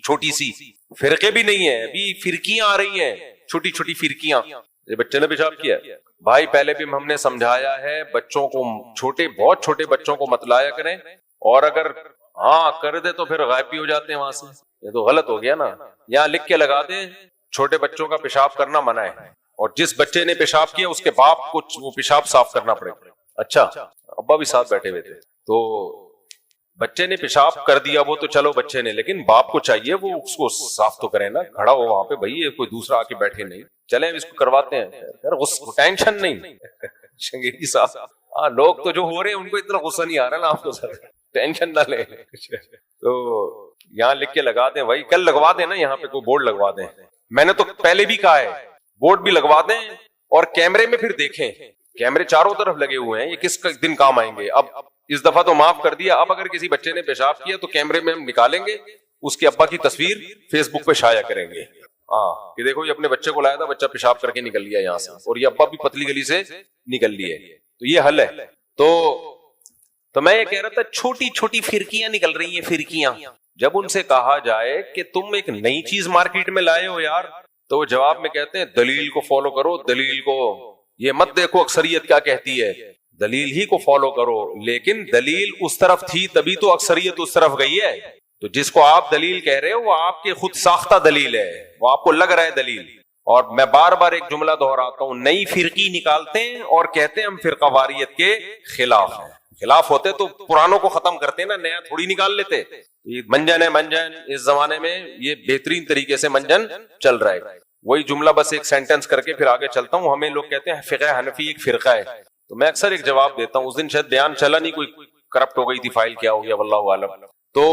چھوٹی سی, فرقے بھی نہیں ہے ابھی, فرقیاں آ رہی ہیں چھوٹی چھوٹی فرقیاں. یہ بچے نے پیشاب کیا بھائی, پہلے بھی ہم نے سمجھایا ہے بچوں کو, چھوٹے بہت چھوٹے بچوں کو مت لایا کریں, اور اگر ہاں کر دے تو پھر غائب بھی ہو جاتے ہیں وہاں سے. یہ تو غلط ہو گیا نا. یہاں لکھ کے لگا دیں چھوٹے بچوں کا پیشاب کرنا منع ہے, اور جس بچے نے پیشاب کیا اس کے باپ کو وہ پیشاب صاف کرنا پڑے گا. اچھا ابا بھی ساتھ بیٹھے ہوئے تھے, تو بچے نے پیشاب کر دیا وہ تو چلو بچے نے, لیکن باپ کو چاہیے وہ اس کو صاف تو کرے نا, کھڑا ہو وہاں پہ بھائی, کوئی دوسرا آ کے بیٹھے نہیں, چلیں اس کو کرواتے ہیں, ٹینشن نہیں. شنگیری صاحب, ہاں لوگ تو جو ہو رہے ہیں ان کو اتنا غصہ نہیں آ رہا نا آپ کو, سر ٹینشن نہ لیں. تو یہاں لکھ کے لگا دیں بھائی, کل لگوا دیں نا یہاں پہ کوئی بورڈ لگوا دیں. میں نے تو پہلے بھی کہا ہے بورڈ بھی لگوا دیں, اور کیمرے میں پھر دیکھیں, کیمرے چاروں طرف لگے ہوئے ہیں, یہ کس دن کام آئیں گے. اب اس دفعہ تو معاف کر دیا, اب اگر کسی بچے نے پیشاب کیا تو کیمرے میں ہم نکالیں گے, اس کے ابا کی تصویر فیس بک پہ شائع کریں گے, ہاں کہ دیکھو یہ اپنے بچے کو لایا تھا, بچہ پیشاب کر کے نکل لیا یہاں سے, اور یہ ابا بھی پتلی گلی سے نکل لیے. تو یہ حل ہے. تو میں یہ کہہ رہا تھا چھوٹی چھوٹی فرقیاں نکل رہی ہیں, فرقیاں. جب ان سے کہا جائے کہ تم ایک نئی چیز مارکیٹ میں لائے ہو یار, تو وہ جواب میں کہتے ہیں دلیل کو فالو کرو, دلیل کو یہ مت دیکھو اکثریت کیا کہتی ہے, دلیل ہی کو فالو کرو. لیکن دلیل اس طرف تھی تبھی تو اکثریت اس طرف گئی ہے. تو جس کو آپ دلیل کہہ رہے ہو وہ آپ کے خود ساختہ دلیل ہے, وہ آپ کو لگ رہا ہے دلیل. اور میں بار بار ایک جملہ دہراتا ہوں, نئی فرقی نکالتے ہیں اور کہتے ہیں ہم فرقہ واریت کے خلاف ہیں. خلاف ہوتے تو پرانوں کو ختم کرتے نا, نیا تھوڑی نکال لیتے. یہ منجن ہے منجن, اس زمانے میں یہ بہترین طریقے سے منجن چل رہا ہے. وہی جملہ بس ایک سینٹنس کر کے پھر آگے چلتا ہوں. ہمیں لوگ کہتے ہیں فقہ حنفی ایک فرقہ ہے, تو میں اکثر ایک جواب دیتا ہوں, اس دن شاید بیان چلا نہیں, کوئی کرپٹ ہو گئی تھی فائل, کیا ہو گیا واللہ عالم. تو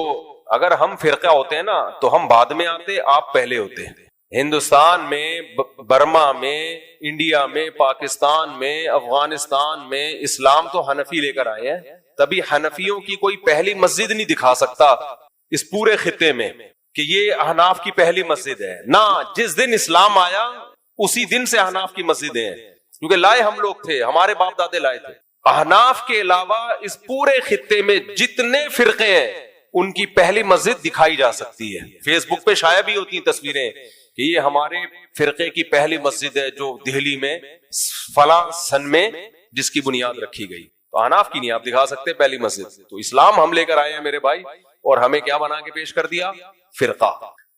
اگر ہم فرقہ ہوتے ہیں نا تو ہم بعد میں آتے, آپ پہلے ہوتے. ہندوستان میں, برما میں, انڈیا میں, پاکستان میں, افغانستان میں اسلام تو حنفی لے کر آئے ہیں, تبھی حنفیوں کی کوئی پہلی مسجد نہیں دکھا سکتا اس پورے خطے میں کہ یہ احناف کی پہلی مسجد ہے نا. جس دن اسلام آیا اسی دن سے احناف کی مسجدیں ہیں, کیونکہ لائے ہم لوگ تھے, ہمارے باپ دادے لائے تھے. احناف کے علاوہ اس پورے خطے میں جتنے فرقے ہیں ان کی پہلی مسجد دکھائی جا سکتی ہے. فیس بک پہ شائع بھی ہوتی ہیں تصویریں کہ یہ ہمارے فرقے کی پہلی مسجد ہے جو دہلی میں فلاں سن میں جس کی بنیاد رکھی گئی. تو احناف کی نہیں آپ دکھا سکتے پہلی مسجد. تو اسلام ہم لے کر آئے ہیں میرے بھائی, اور ہمیں کیا بنا کے پیش کر دیا, فرقہ.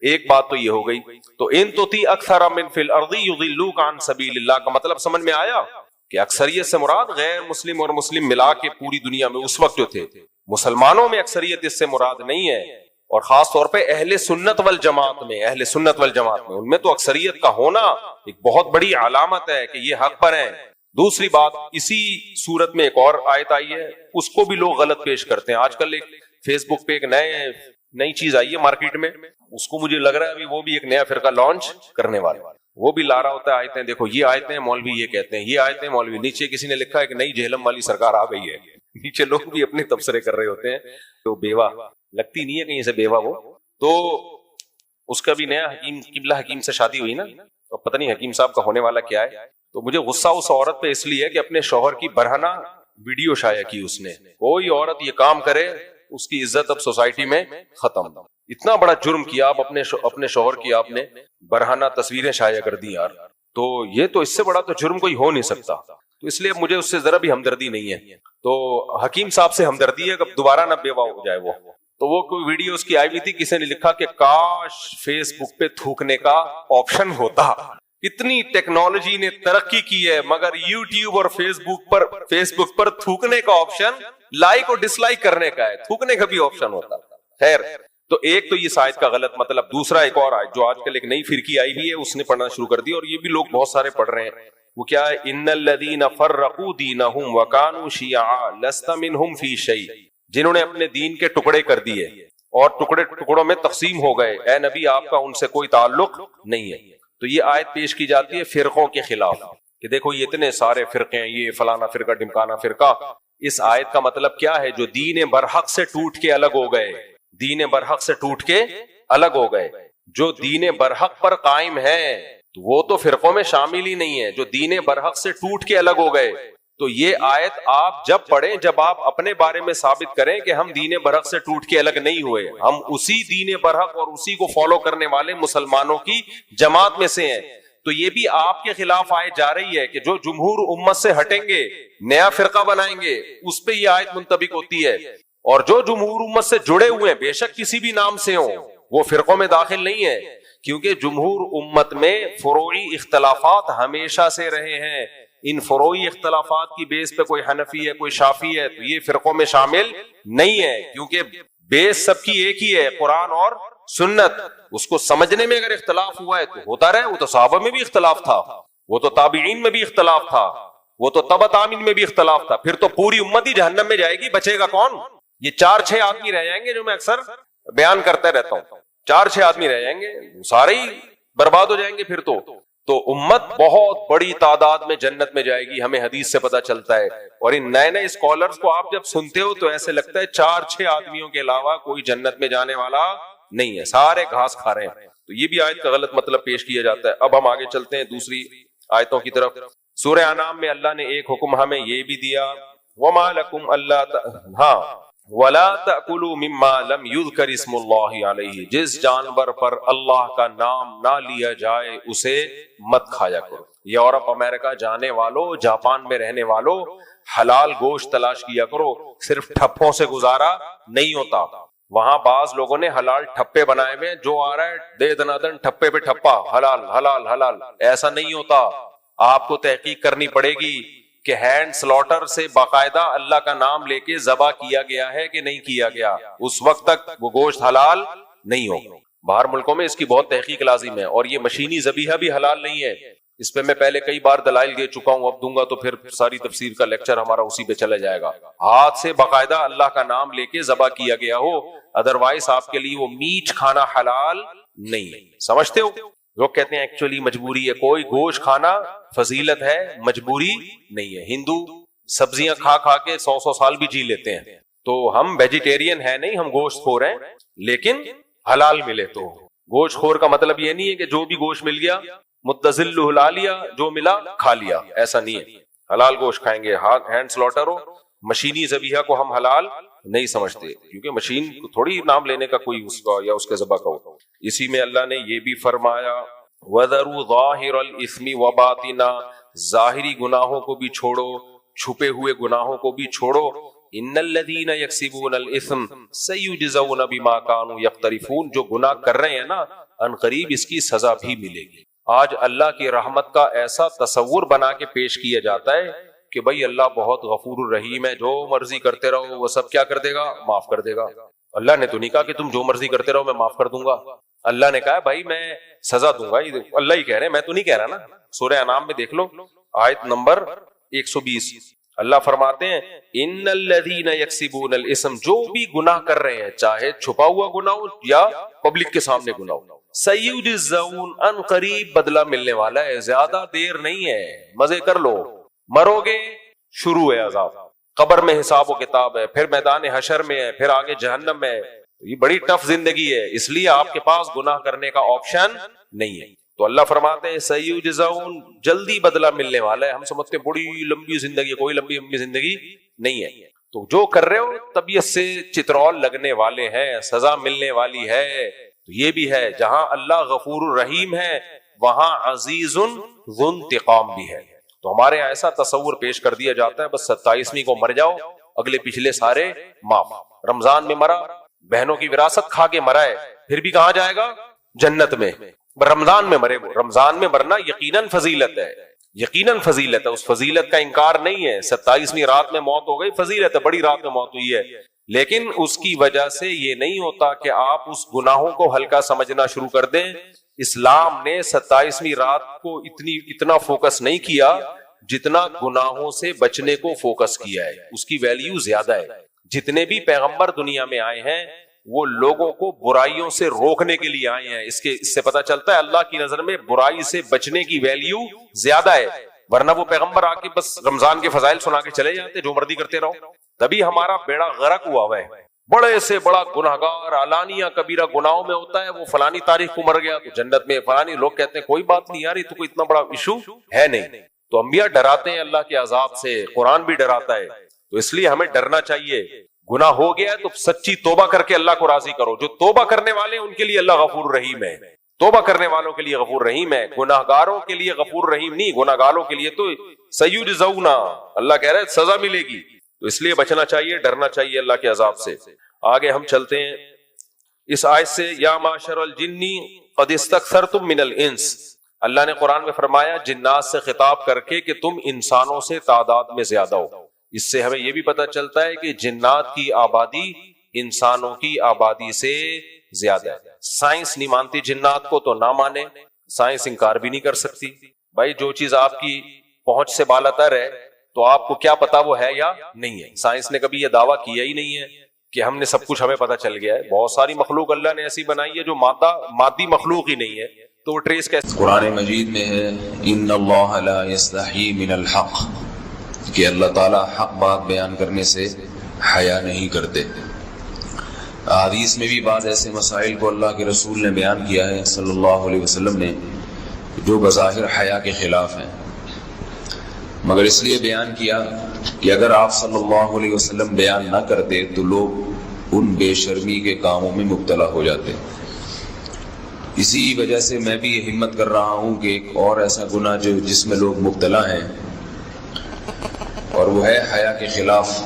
ایک بات تو یہ ہو گئی. تو ان تطیع اکثر من فی الارض یضلوک عن سبیل اللہ کا مطلب سمجھ میں آیا کہ اکثریت سے مراد غیر مسلم اور مسلم ملا کے پوری دنیا میں اس وقت جو تھے. مسلمانوں میں اکثریت اس سے مراد نہیں ہے, اور خاص طور پہ اہل سنت والجماعت میں, اہل سنت والجماعت میں ان میں تو اکثریت کا ہونا ایک بہت بڑی علامت ہے کہ یہ حق پر ہیں. دوسری بات, اسی صورت میں ایک اور آیت آئی ہے, اس کو بھی لوگ غلط پیش کرتے ہیں. آج کل ایک فیس بک پہ ایک نئی چیز آئی ہے مارکیٹ میں, اس کو مجھے لگ رہا ہے ابھی وہ بھی ایک نیا فرقہ لانچ کرنے والا, وہ بھی لا رہا ہوتا ہے آیتیں, دیکھو یہ آیتیں مولوی یہ کہتے ہیں, یہ آیتیں مولوی, نیچے کسی نے لکھا ہے کہ نئی جہلم والی سرکار آ گئی ہے. نیچے لوگ بھی اپنے تبصرے کر رہے ہوتے ہیں. تو بیوہ لگتی نہیں ہے کہیں سے بیوہ, وہ تو اس کا بھی نیا حکیم قبلہ حکیم سے شادی ہوئی نا, تو پتہ نہیں حکیم صاحب کا ہونے والا کیا ہے. تو مجھے غصہ اس عورت پہ اس لیے کہ اپنے شوہر کی برہنہ ویڈیو شائع کی اس نے. کوئی عورت یہ کام کرے اس کی عزت اب سوسائٹی میں ختم. اتنا بڑا جرم کیا آپ اپنے شوہر کی آپ نے برہنہ تصویریں شائع کر دی یار. تو یہ تو اس سے بڑا تو جرم کوئی ہو نہیں سکتا. تو اس لیے مجھے اس سے ذرا بھی ہمدردی نہیں ہے. تو حکیم صاحب سے ہمدردی ہے کہ دوبارہ نہ بیوہ ہو جائے وہ. تو وہ کوئی ویڈیو اس کی آئی ہوئی تھی, کسی نے لکھا کہ کاش فیس بک پہ تھوکنے کا آپشن ہوتا. اتنی ٹیکنالوجی نے ترقی کی ہے مگر یوٹیوب اور فیس بک پر تھوکنے کا آپشن لائک اور ڈس لائک کرنے کا ہے, تھوکنے کا بھی آپشن ہوتا. خیر, تو ایک تو یہ آیت کا غلط مطلب. دوسرا ایک اور آیت جو آج کل ایک نئی فرقی آئی ہوئی ہے اس نے پڑھنا شروع کر دی, اور یہ بھی لوگ بہت سارے پڑھ رہے ہیں. وہ کیا ہے, ان الذین فرقوا دینہم وکانوا شیعا لست منہم فی شیء, جنہوں نے اپنے دین کے ٹکڑے کر دیے اور ٹکڑوں میں تقسیم ہو گئے, اے نبی آپ کا ان سے کوئی تعلق نہیں ہے. تو یہ آیت پیش کی جاتی ہے فرقوں کے خلاف کہ دیکھو یہ اتنے سارے فرقے ہیں, یہ فلانا فرقہ ڈمکانا فرقہ. اس آیت کا مطلب کیا ہے, جو دین برحق سے ٹوٹ کے الگ ہو گئے, دین برحق سے ٹوٹ کے الگ ہو گئے, جو دین برحق پر قائم ہے وہ تو فرقوں میں شامل ہی نہیں ہے. جو دین برحق سے ٹوٹ کے الگ ہو گئے تو یہ آیت آپ جب پڑھیں جب آپ اپنے بارے میں ثابت کریں کہ ہم دین برحق سے ٹوٹ کے الگ نہیں ہوئے، ہم اسی دین برحق اور اسی کو فالو کرنے والے مسلمانوں کی جماعت میں سے ہیں، تو یہ بھی آپ کے خلاف آیت جا رہی ہے کہ جو جمہور امت سے ہٹیں گے، نیا فرقہ بنائیں گے، اس پہ یہ آیت منطبق ہوتی ہے، اور جو جمہور امت سے جڑے ہوئے ہیں بے شک کسی بھی نام سے ہوں وہ فرقوں میں داخل نہیں ہے، کیونکہ جمہور امت میں فروعی اختلافات ہمیشہ سے رہے ہیں، ان فروعی اختلافات کی بیس پہ کوئی حنفی ہے کوئی شافعی ہے تو یہ فرقوں میں شامل نہیں ہے، کیونکہ بیس سب کی ایک ہی ہے، قرآن اور سنت۔ اس کو سمجھنے میں اگر اختلاف ہوا ہے تو ہوتا رہے، وہ تو صحابہ میں بھی اختلاف تھا، وہ تو تابعین میں بھی اختلاف تھا، وہ تو تبع تابعین میں بھی اختلاف تھا، پھر تو پوری امت ہی جہنم میں جائے گی، بچے گا کون؟ یہ 4-6 آدمی رہ جائیں گے جو میں اکثر بیان کرتا رہتا ہوں، 4-6 آدمی رہ جائیں گے، سارے ہی برباد ہو جائیں گے پھر تو امت بہت بڑی تعداد میں جنت میں جائے گی، ہمیں حدیث سے پتا چلتا ہے۔ اور ان نئے نئے اسکالرز کو آپ جب سنتے ہو تو ایسے لگتا ہے 4-6 آدمیوں کے علاوہ کوئی جنت میں جانے والا نہیں ہے، سارے گھاس کھا رہے ہیں، تو یہ بھی آیت کا غلط مطلب پیش کیا جاتا ہے۔ اب ہم آگے چلتے ہیں دوسری آیتوں کی طرف۔ سورہ انعام میں اللہ نے ایک حکم ہمیں یہ بھی دیا، وَمَا لَكُمْ أَلَّا وَلَا تَأْكُلُوا مِمَّا لَمْ يُذْكَرِ اسْمُ اللَّهِ عَلَيْهِ، جس جانور پر اللہ کا نام نہ لیا جائے اسے مت کھایا کرو۔ یورپ امریکہ جانے والوں، جاپان میں رہنے والوں، حلال گوشت تلاش کیا کرو، صرف ٹھپوں سے گزارا نہیں ہوتا۔ وہاں بعض لوگوں نے حلال ٹھپے بنائے ہوئے، جو آ رہا ہے دے دنادن ٹھپے پہ ٹھپا، حلال حلال حلال، ایسا نہیں ہوتا۔ آپ کو تحقیق کرنی پڑے گی کہ ہینڈ سلاٹر سے باقاعدہ اللہ کا نام لے کے ذبح کیا گیا ہے کہ نہیں کیا گیا، اس وقت تک وہ گوشت حلال نہیں ہوگا۔ باہر ملکوں میں اس کی بہت تحقیق لازم ہے، اور یہ مشینی ذبیحہ بھی حلال نہیں ہے، اس پہ میں پہلے کئی بار دلائل دے چکا ہوں، اب دوں گا تو پھر ساری تفسیر کا لیکچر ہمارا اسی پہ چلا جائے گا۔ ہاتھ سے باقاعدہ اللہ کا نام لے کے ذبح کیا گیا ہو، ادروائز آپ کے لیے وہ میٹ کھانا حلال نہیں ہے۔ سمجھتے ہو؟ لوگ کہتے ہیں ایکچولی مجبوری ہے، کوئی گوشت کھانا فضیلت ہے، مجبوری نہیں ہے۔ ہندو سبزیاں کھا کھا کے 100 سال بھی جی لیتے ہیں، تو ہم ویجیٹیرین ہیں نہیں، ہم گوشت خور ہیں، لیکن حلال ملے تو۔ گوشت خور کا مطلب یہ نہیں ہے کہ جو بھی گوشت مل گیا متزل ہلا لیا، جو ملا کھا لیا، ایسا نہیں ہے۔ حلال گوشت کھائیں گے، ہینڈ سلاٹر ہو، مشینی ذبیحہ کو ہم حلال نہیں سمجھتے، کیونکہ مشین کو تھوڑی نام لینے کا کوئی اس کا یا اس کے ذبح کا ہو۔ اسی میں اللہ نے یہ بھی فرمایا وَذَرُوا ظَاهِرَ الْإِثْمِ وَبَاطِنَهُ، ظاہری گناہوں کو بھی چھوڑو، چھپے ہوئے گناہوں کو بھی چھوڑو۔ إِنَّ الَّذِينَ يَكْسِبُونَ الْإِثْمَ سَيُجْزَوْنَ بِمَا كَانُوا يَقْتَرِفُونَ، جو گناہ کر رہے ہیں نا ان قریب اس کی سزا بھی ملے گی۔ آج اللہ کی رحمت کا ایسا تصور بنا کے پیش کیا جاتا ہے کہ بھائی اللہ بہت غفور الرحیم ہے، جو مرضی کرتے رہو وہ سب کیا کر دے گا؟ معاف کر دے گا۔ اللہ نے تو نہیں کہا کہ تم جو مرضی کرتے رہو میں معاف کر دوں گا، اللہ نے کہا بھائی میں سزا دوں گا، اللہ ہی کہہ رہے ہیں، میں تو نہیں کہہ رہا نا۔ سورہ انعام میں دیکھ لو آیت نمبر 120، اللہ فرماتے ہیں ان الذین یکسبون الاسم، جو بھی گناہ کر رہے ہیں چاہے چھپا ہوا گناہ ہو یا پبلک کے سامنے گناہ ہو، سیجزون، ان قریب بدلہ ملنے والا ہے، زیادہ دیر نہیں ہے، مزے کر لو، مرو گے شروع ہے عذاب، قبر میں حساب و کتاب ہے، پھر میدان حشر میں ہے، پھر آگے جہنم میں، یہ بڑی ٹف زندگی ہے، اس لیے آپ کے پاس گناہ کرنے کا آپشن نہیں ہے۔ تو اللہ فرماتے ہیں سیجزون، جلدی بدلہ ملنے والا ہے۔ ہم سمجھتے ہیں بڑی لمبی زندگی، کوئی لمبی زندگی نہیں ہے۔ تو جو کر رہے ہو طبیعت سے چترول لگنے والے ہیں، سزا ملنے والی ہے۔ تو یہ بھی ہے جہاں اللہ غفور الرحیم ہے وہاں عزیز ذو انتقام بھی ہے۔ تو ہمارے یہاں ایسا تصور پیش کر دیا جاتا ہے بس 27ویں کو مر جاؤ، اگلے پچھلے سارے معاف۔ رمضان میں مرا، بہنوں کی وراثت کھا کے مرا ہے، پھر بھی کہاں جائے گا؟ جنت میں۔ رمضان میں مرے، وہ رمضان میں مرنا یقیناً فضیلت ہے، یقیناً فضیلت ہے، اس فضیلت کا انکار نہیں ہے۔ 27ویں رات میں موت ہو گئی، فضیلت ہے، بڑی رات میں موت ہوئی ہے، لیکن اس کی وجہ سے یہ نہیں ہوتا کہ آپ اس گناہوں کو ہلکا سمجھنا شروع کر دیں۔ اسلام نے 27ویں رات کو اتنا فوکس نہیں کیا جتنا گناہوں سے بچنے کو فوکس کیا ہے، اس کی ویلیو زیادہ ہے۔ جتنے بھی پیغمبر دنیا میں آئے ہیں وہ لوگوں کو برائیوں سے روکنے کے لیے آئے ہیں، اس سے پتہ چلتا ہے اللہ کی نظر میں برائی سے بچنے کی ویلیو زیادہ ہے، ورنہ وہ پیغمبر آ کے بس رمضان کے فضائل سنا کے چلے جاتے، جو مرضی کرتے رہو۔ تبھی ہمارا بیڑا غرق ہوا ہے۔ بڑے سے بڑا گناہگار علانیہ کبیرہ گناہوں میں ہوتا ہے، وہ فلانی تاریخ کو مر گیا تو جنت میں، فلانی، لوگ کہتے ہیں کوئی بات نہیں یار، یہ تو کوئی اتنا بڑا ایشو ہے نہیں۔ تو انبیاء ڈراتے ہیں اللہ کے عذاب سے, قرآن بھی ڈراتا ہے. تو اس لیے ہمیں ڈرنا چاہیے. گناہ ہو گیا ہے تو سچی توبہ کر کے اللہ کو راضی کرو. جو توبہ کرنے والے ہیں ان کے لیے اللہ غفور رحیم ہے. توبہ کرنے والوں کے لیے غفور رحیم ہے, گناہ گاروں کے لیے غفور رحیم نہیں. گناہ گاروں کے لیے تو سیجزون, اللہ کہہ رہا ہے سزا ملے گی. تو اس لیے بچنا چاہیے, ڈرنا چاہیے اللہ کے عذاب سے. آگے ہم چلتے ہیں اس آیت سے. یا معشر الجن قد استکثرتم من الانس, اللہ نے قرآن میں فرمایا جنات سے خطاب کر کے کہ تم انسانوں سے تعداد میں زیادہ ہو. اس سے ہمیں یہ بھی پتہ چلتا ہے کہ جنات کی آبادی انسانوں کی آبادی سے زیادہ ہے. سائنس نہیں مانتی جنات کو تو نہ مانے, سائنس انکار بھی نہیں کر سکتی. بھائی جو چیز آپ کی پہنچ سے بالاتر ہے تو آپ کو کیا پتا وہ ہے یا نہیں ہے. سائنس نے کبھی یہ دعویٰ کیا ہی نہیں ہے کہ ہم نے سب کچھ ہمیں پتا چل گیا ہے. بہت ساری مخلوق اللہ نے ایسی بنائی ہے جو مادی مخلوق ہی نہیں ہے, تو وہ ٹریس کیسے. قرآن مجید میں ہے ان اللہ لا یستحی من الحق, کہ اللہ تعالیٰ حق بات بیان کرنے سے حیا نہیں کرتے. حدیث میں بھی بعض ایسے مسائل کو اللہ کے رسول نے بیان کیا ہے صلی اللہ علیہ وسلم نے جو بظاہر حیا کے خلاف ہیں, مگر اس لیے بیان کیا کہ اگر آپ صلی اللہ علیہ وسلم بیان نہ کرتے تو لوگ ان بے شرمی کے کاموں میں مبتلا ہو جاتے. اسی وجہ سے میں بھی یہ ہمت کر رہا ہوں کہ ایک اور ایسا گناہ جس میں لوگ مبتلا ہیں اور وہ ہے حیا کے خلاف,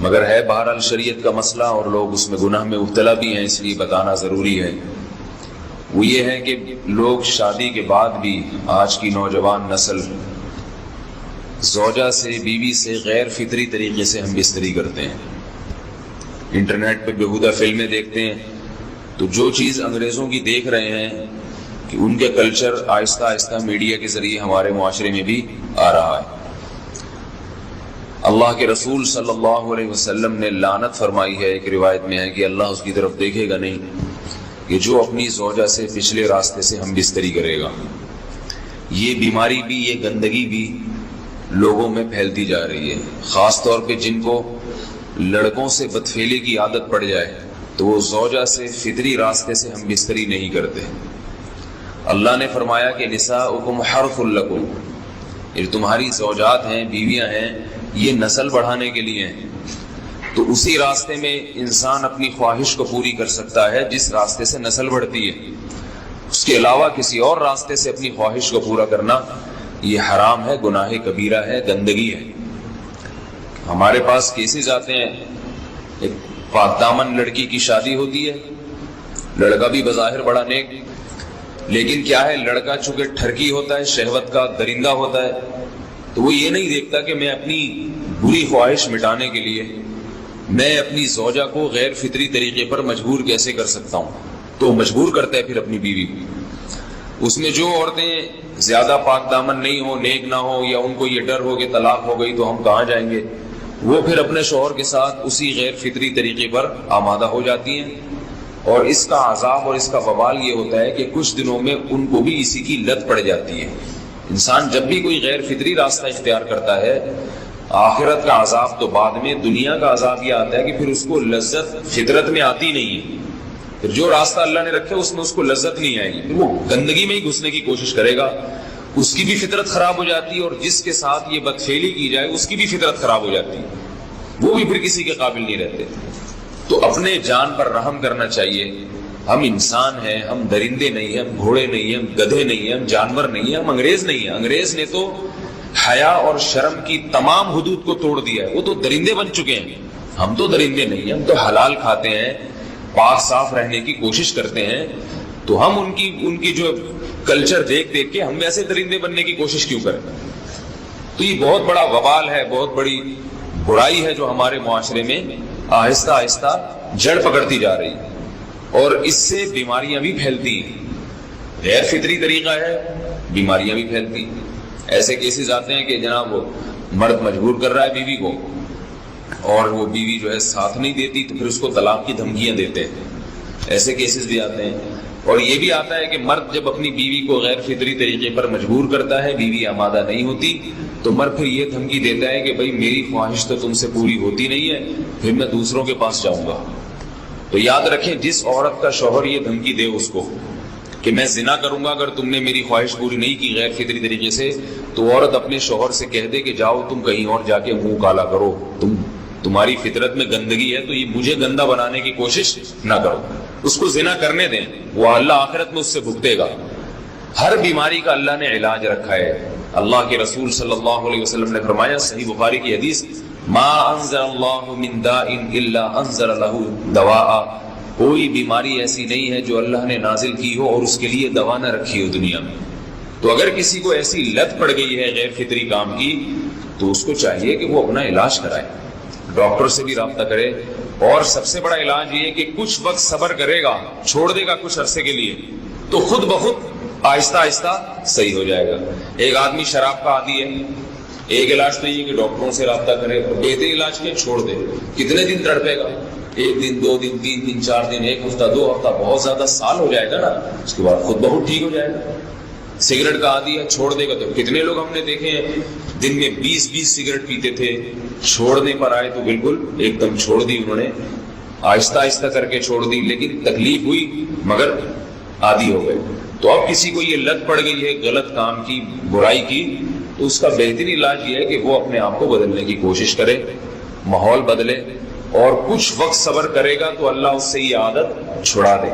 مگر ہے بہرحال شریعت کا مسئلہ اور لوگ اس میں گناہ میں مبتلا بھی ہیں, اس لیے بتانا ضروری ہے. وہ یہ ہے کہ لوگ شادی کے بعد بھی آج کی نوجوان نسل زوجہ سے, بیوی سے غیر فطری طریقے سے ہم بستری کرتے ہیں. انٹرنیٹ پہ بیہودہ فلمیں دیکھتے ہیں تو جو چیز انگریزوں کی دیکھ رہے ہیں کہ ان کے کلچر آہستہ آہستہ میڈیا کے ذریعے ہمارے معاشرے میں بھی آ رہا ہے. اللہ کے رسول صلی اللہ علیہ وسلم نے لعنت فرمائی ہے, ایک روایت میں ہے کہ اللہ اس کی طرف دیکھے گا نہیں کہ جو اپنی زوجہ سے پچھلے راستے سے ہم بستری کرے گا. یہ بیماری بھی, یہ گندگی بھی لوگوں میں پھیلتی جا رہی ہے, خاص طور پہ جن کو لڑکوں سے بدفعلی کی عادت پڑ جائے تو وہ زوجہ سے فطری راستے سے ہم بستری نہیں کرتے. اللہ نے فرمایا کہ نساؤکم حرث لکم, یہ تمہاری زوجات ہیں, بیویاں ہیں, یہ نسل بڑھانے کے لیے ہیں. تو اسی راستے میں انسان اپنی خواہش کو پوری کر سکتا ہے جس راستے سے نسل بڑھتی ہے. اس کے علاوہ کسی اور راستے سے اپنی خواہش کو پورا کرنا یہ حرام ہے, گناہ کبیرہ ہے, گندگی ہے. ہمارے پاس کیسز آتے ہیں, ایک پاک دامن لڑکی کی شادی ہوتی ہے, لڑکا بھی بظاہر بڑا نیک, لیکن کیا ہے لڑکا چونکہ ٹھرکی ہوتا ہے, شہوت کا درندہ ہوتا ہے, تو وہ یہ نہیں دیکھتا کہ میں اپنی بری خواہش مٹانے کے لیے میں اپنی زوجہ کو غیر فطری طریقے پر مجبور کیسے کر سکتا ہوں. تو مجبور کرتا ہے پھر اپنی بیوی کو. اس میں جو عورتیں زیادہ پاک دامن نہیں ہو, نیک نہ ہو, یا ان کو یہ ڈر ہو کہ طلاق ہو گئی تو ہم کہاں جائیں گے, وہ پھر اپنے شوہر کے ساتھ اسی غیر فطری طریقے پر آمادہ ہو جاتی ہیں. اور اس کا عذاب اور اس کا وبال یہ ہوتا ہے کہ کچھ دنوں میں ان کو بھی اسی کی لت پڑ جاتی ہے. انسان جب بھی کوئی غیر فطری راستہ اختیار کرتا ہے, آخرت کا عذاب تو بعد میں, دنیا کا عذاب یہ آتا ہے کہ پھر اس کو لذت فطرت میں آتی نہیں ہے. پھر جو راستہ اللہ نے رکھے اس میں اس کو لذت نہیں آئے گی, پھر وہ گندگی میں ہی گھسنے کی کوشش کرے گا, اس کی بھی فطرت خراب ہو جاتی ہے, اور جس کے ساتھ یہ بدفعلی کی جائے اس کی بھی فطرت خراب ہو جاتی ہے, وہ بھی پھر کسی کے قابل نہیں رہتے. تو اپنے جان پر رحم کرنا چاہیے. ہم انسان ہیں, ہم درندے نہیں ہیں, ہم گھوڑے نہیں ہیں, ہم گدھے نہیں ہیں, ہم جانور نہیں ہیں, ہم انگریز نہیں ہیں. انگریز نے تو حیا اور شرم کی تمام حدود کو توڑ دیا ہے, وہ تو درندے بن چکے ہیں. ہم تو درندے نہیں ہیں, ہم تو حلال کھاتے ہیں, پاک صاف رہنے کی کوشش کرتے ہیں. تو ہم ان کی جو کلچر دیکھ کے ہم ویسے درندے بننے کی کوشش کیوں کریں. تو یہ بہت بڑا وبال ہے, بہت بڑی برائی ہے جو ہمارے معاشرے میں آہستہ آہستہ جڑ پکڑتی جا رہی ہے, اور اس سے بیماریاں بھی پھیلتی ہیں. غیر فطری طریقہ ہے, بیماریاں بھی پھیلتی ہیں. ایسے کیسز آتے ہیں کہ جناب وہ مرد مجبور کر رہا ہے بیوی کو, اور وہ بیوی جو ہے ساتھ نہیں دیتی تو پھر اس کو طلاق کی دھمکیاں دیتے ہیں. ایسے کیسز بھی آتے ہیں. اور یہ بھی آتا ہے کہ مرد جب اپنی بیوی کو غیر فطری طریقے پر مجبور کرتا ہے, بیوی آمادہ نہیں ہوتی, تو مرد پھر یہ دھمکی دیتا ہے کہ بھائی میری خواہش تو تم سے پوری ہوتی نہیں ہے, پھر میں دوسروں کے پاس جاؤں گا. تو یاد رکھیں, جس عورت کا شوہر یہ دھمکی دے اس کو کہ میں زنا کروں گا اگر تم نے میری خواہش پوری نہیں کی غیر فطری طریقے سے, تو عورت اپنے شوہر سے کہہ دے کہ جاؤ تم کہیں اور جا کے منہ کالا کرو, تمہاری فطرت میں گندگی ہے تو یہ مجھے گندا بنانے کی کوشش نہ کرو, اس کو زنا کرنے دیں, وہ اللہ آخرت میں اس سے بھگتے گا. ہر بیماری کا اللہ نے علاج رکھا ہے. اللہ کے رسول صلی اللہ علیہ وسلم نے فرمایا, صحیح بخاری کی حدیث, ما انزل اللہ من داء الا انزل له دواء, کوئی بیماری ایسی نہیں ہے جو اللہ نے نازل کی ہو اور اس کے لیے دوا نہ رکھی ہو دنیا میں. تو اگر کسی کو ایسی لت پڑ گئی ہے غیر فطری کام کی, تو اس کو چاہیے کہ وہ اپنا علاج کرائے, ڈاکٹر سے بھی رابطہ کرے. اور سب سے بڑا علاج یہ کہ کچھ وقت صبر کرے گا, چھوڑ دے گا کچھ عرصے کے لیے, تو خود بخود آہستہ آہستہ صحیح ہو جائے گا. ایک آدمی شراب کا عادی ہے, ایک علاج تو یہ کہ ڈاکٹروں سے رابطہ کرے, بہتر علاج کے چھوڑ دے. کتنے دن تڑپے گا, 1 دن 2 دن 3 دن 4 دن 1 ہفتہ 2 ہفتہ, بہت زیادہ سال ہو جائے گا نا, اس کے بعد خود بہت ٹھیک ہو جائے گا. سگریٹ کا عادی ہے, چھوڑ دے گا. تو کتنے لوگ ہم نے دیکھے ہیں دن میں 20 سگریٹ پیتے تھے, چھوڑنے پر آئے تو بالکل ایک دم چھوڑ دی انہوں نے, آہستہ آہستہ کر کے چھوڑ دی, لیکن تکلیف ہوئی مگر عادی ہو گئے. تو اب کسی کو یہ لت پڑ گئی ہے غلط کام کی, برائی کی, تو اس کا بہترین علاج یہ ہے کہ وہ اپنے آپ کو بدلنے کی کوشش کرے, ماحول بدلے, اور کچھ وقت صبر کرے گا تو اللہ اس سے یہ عادت چھڑا دے.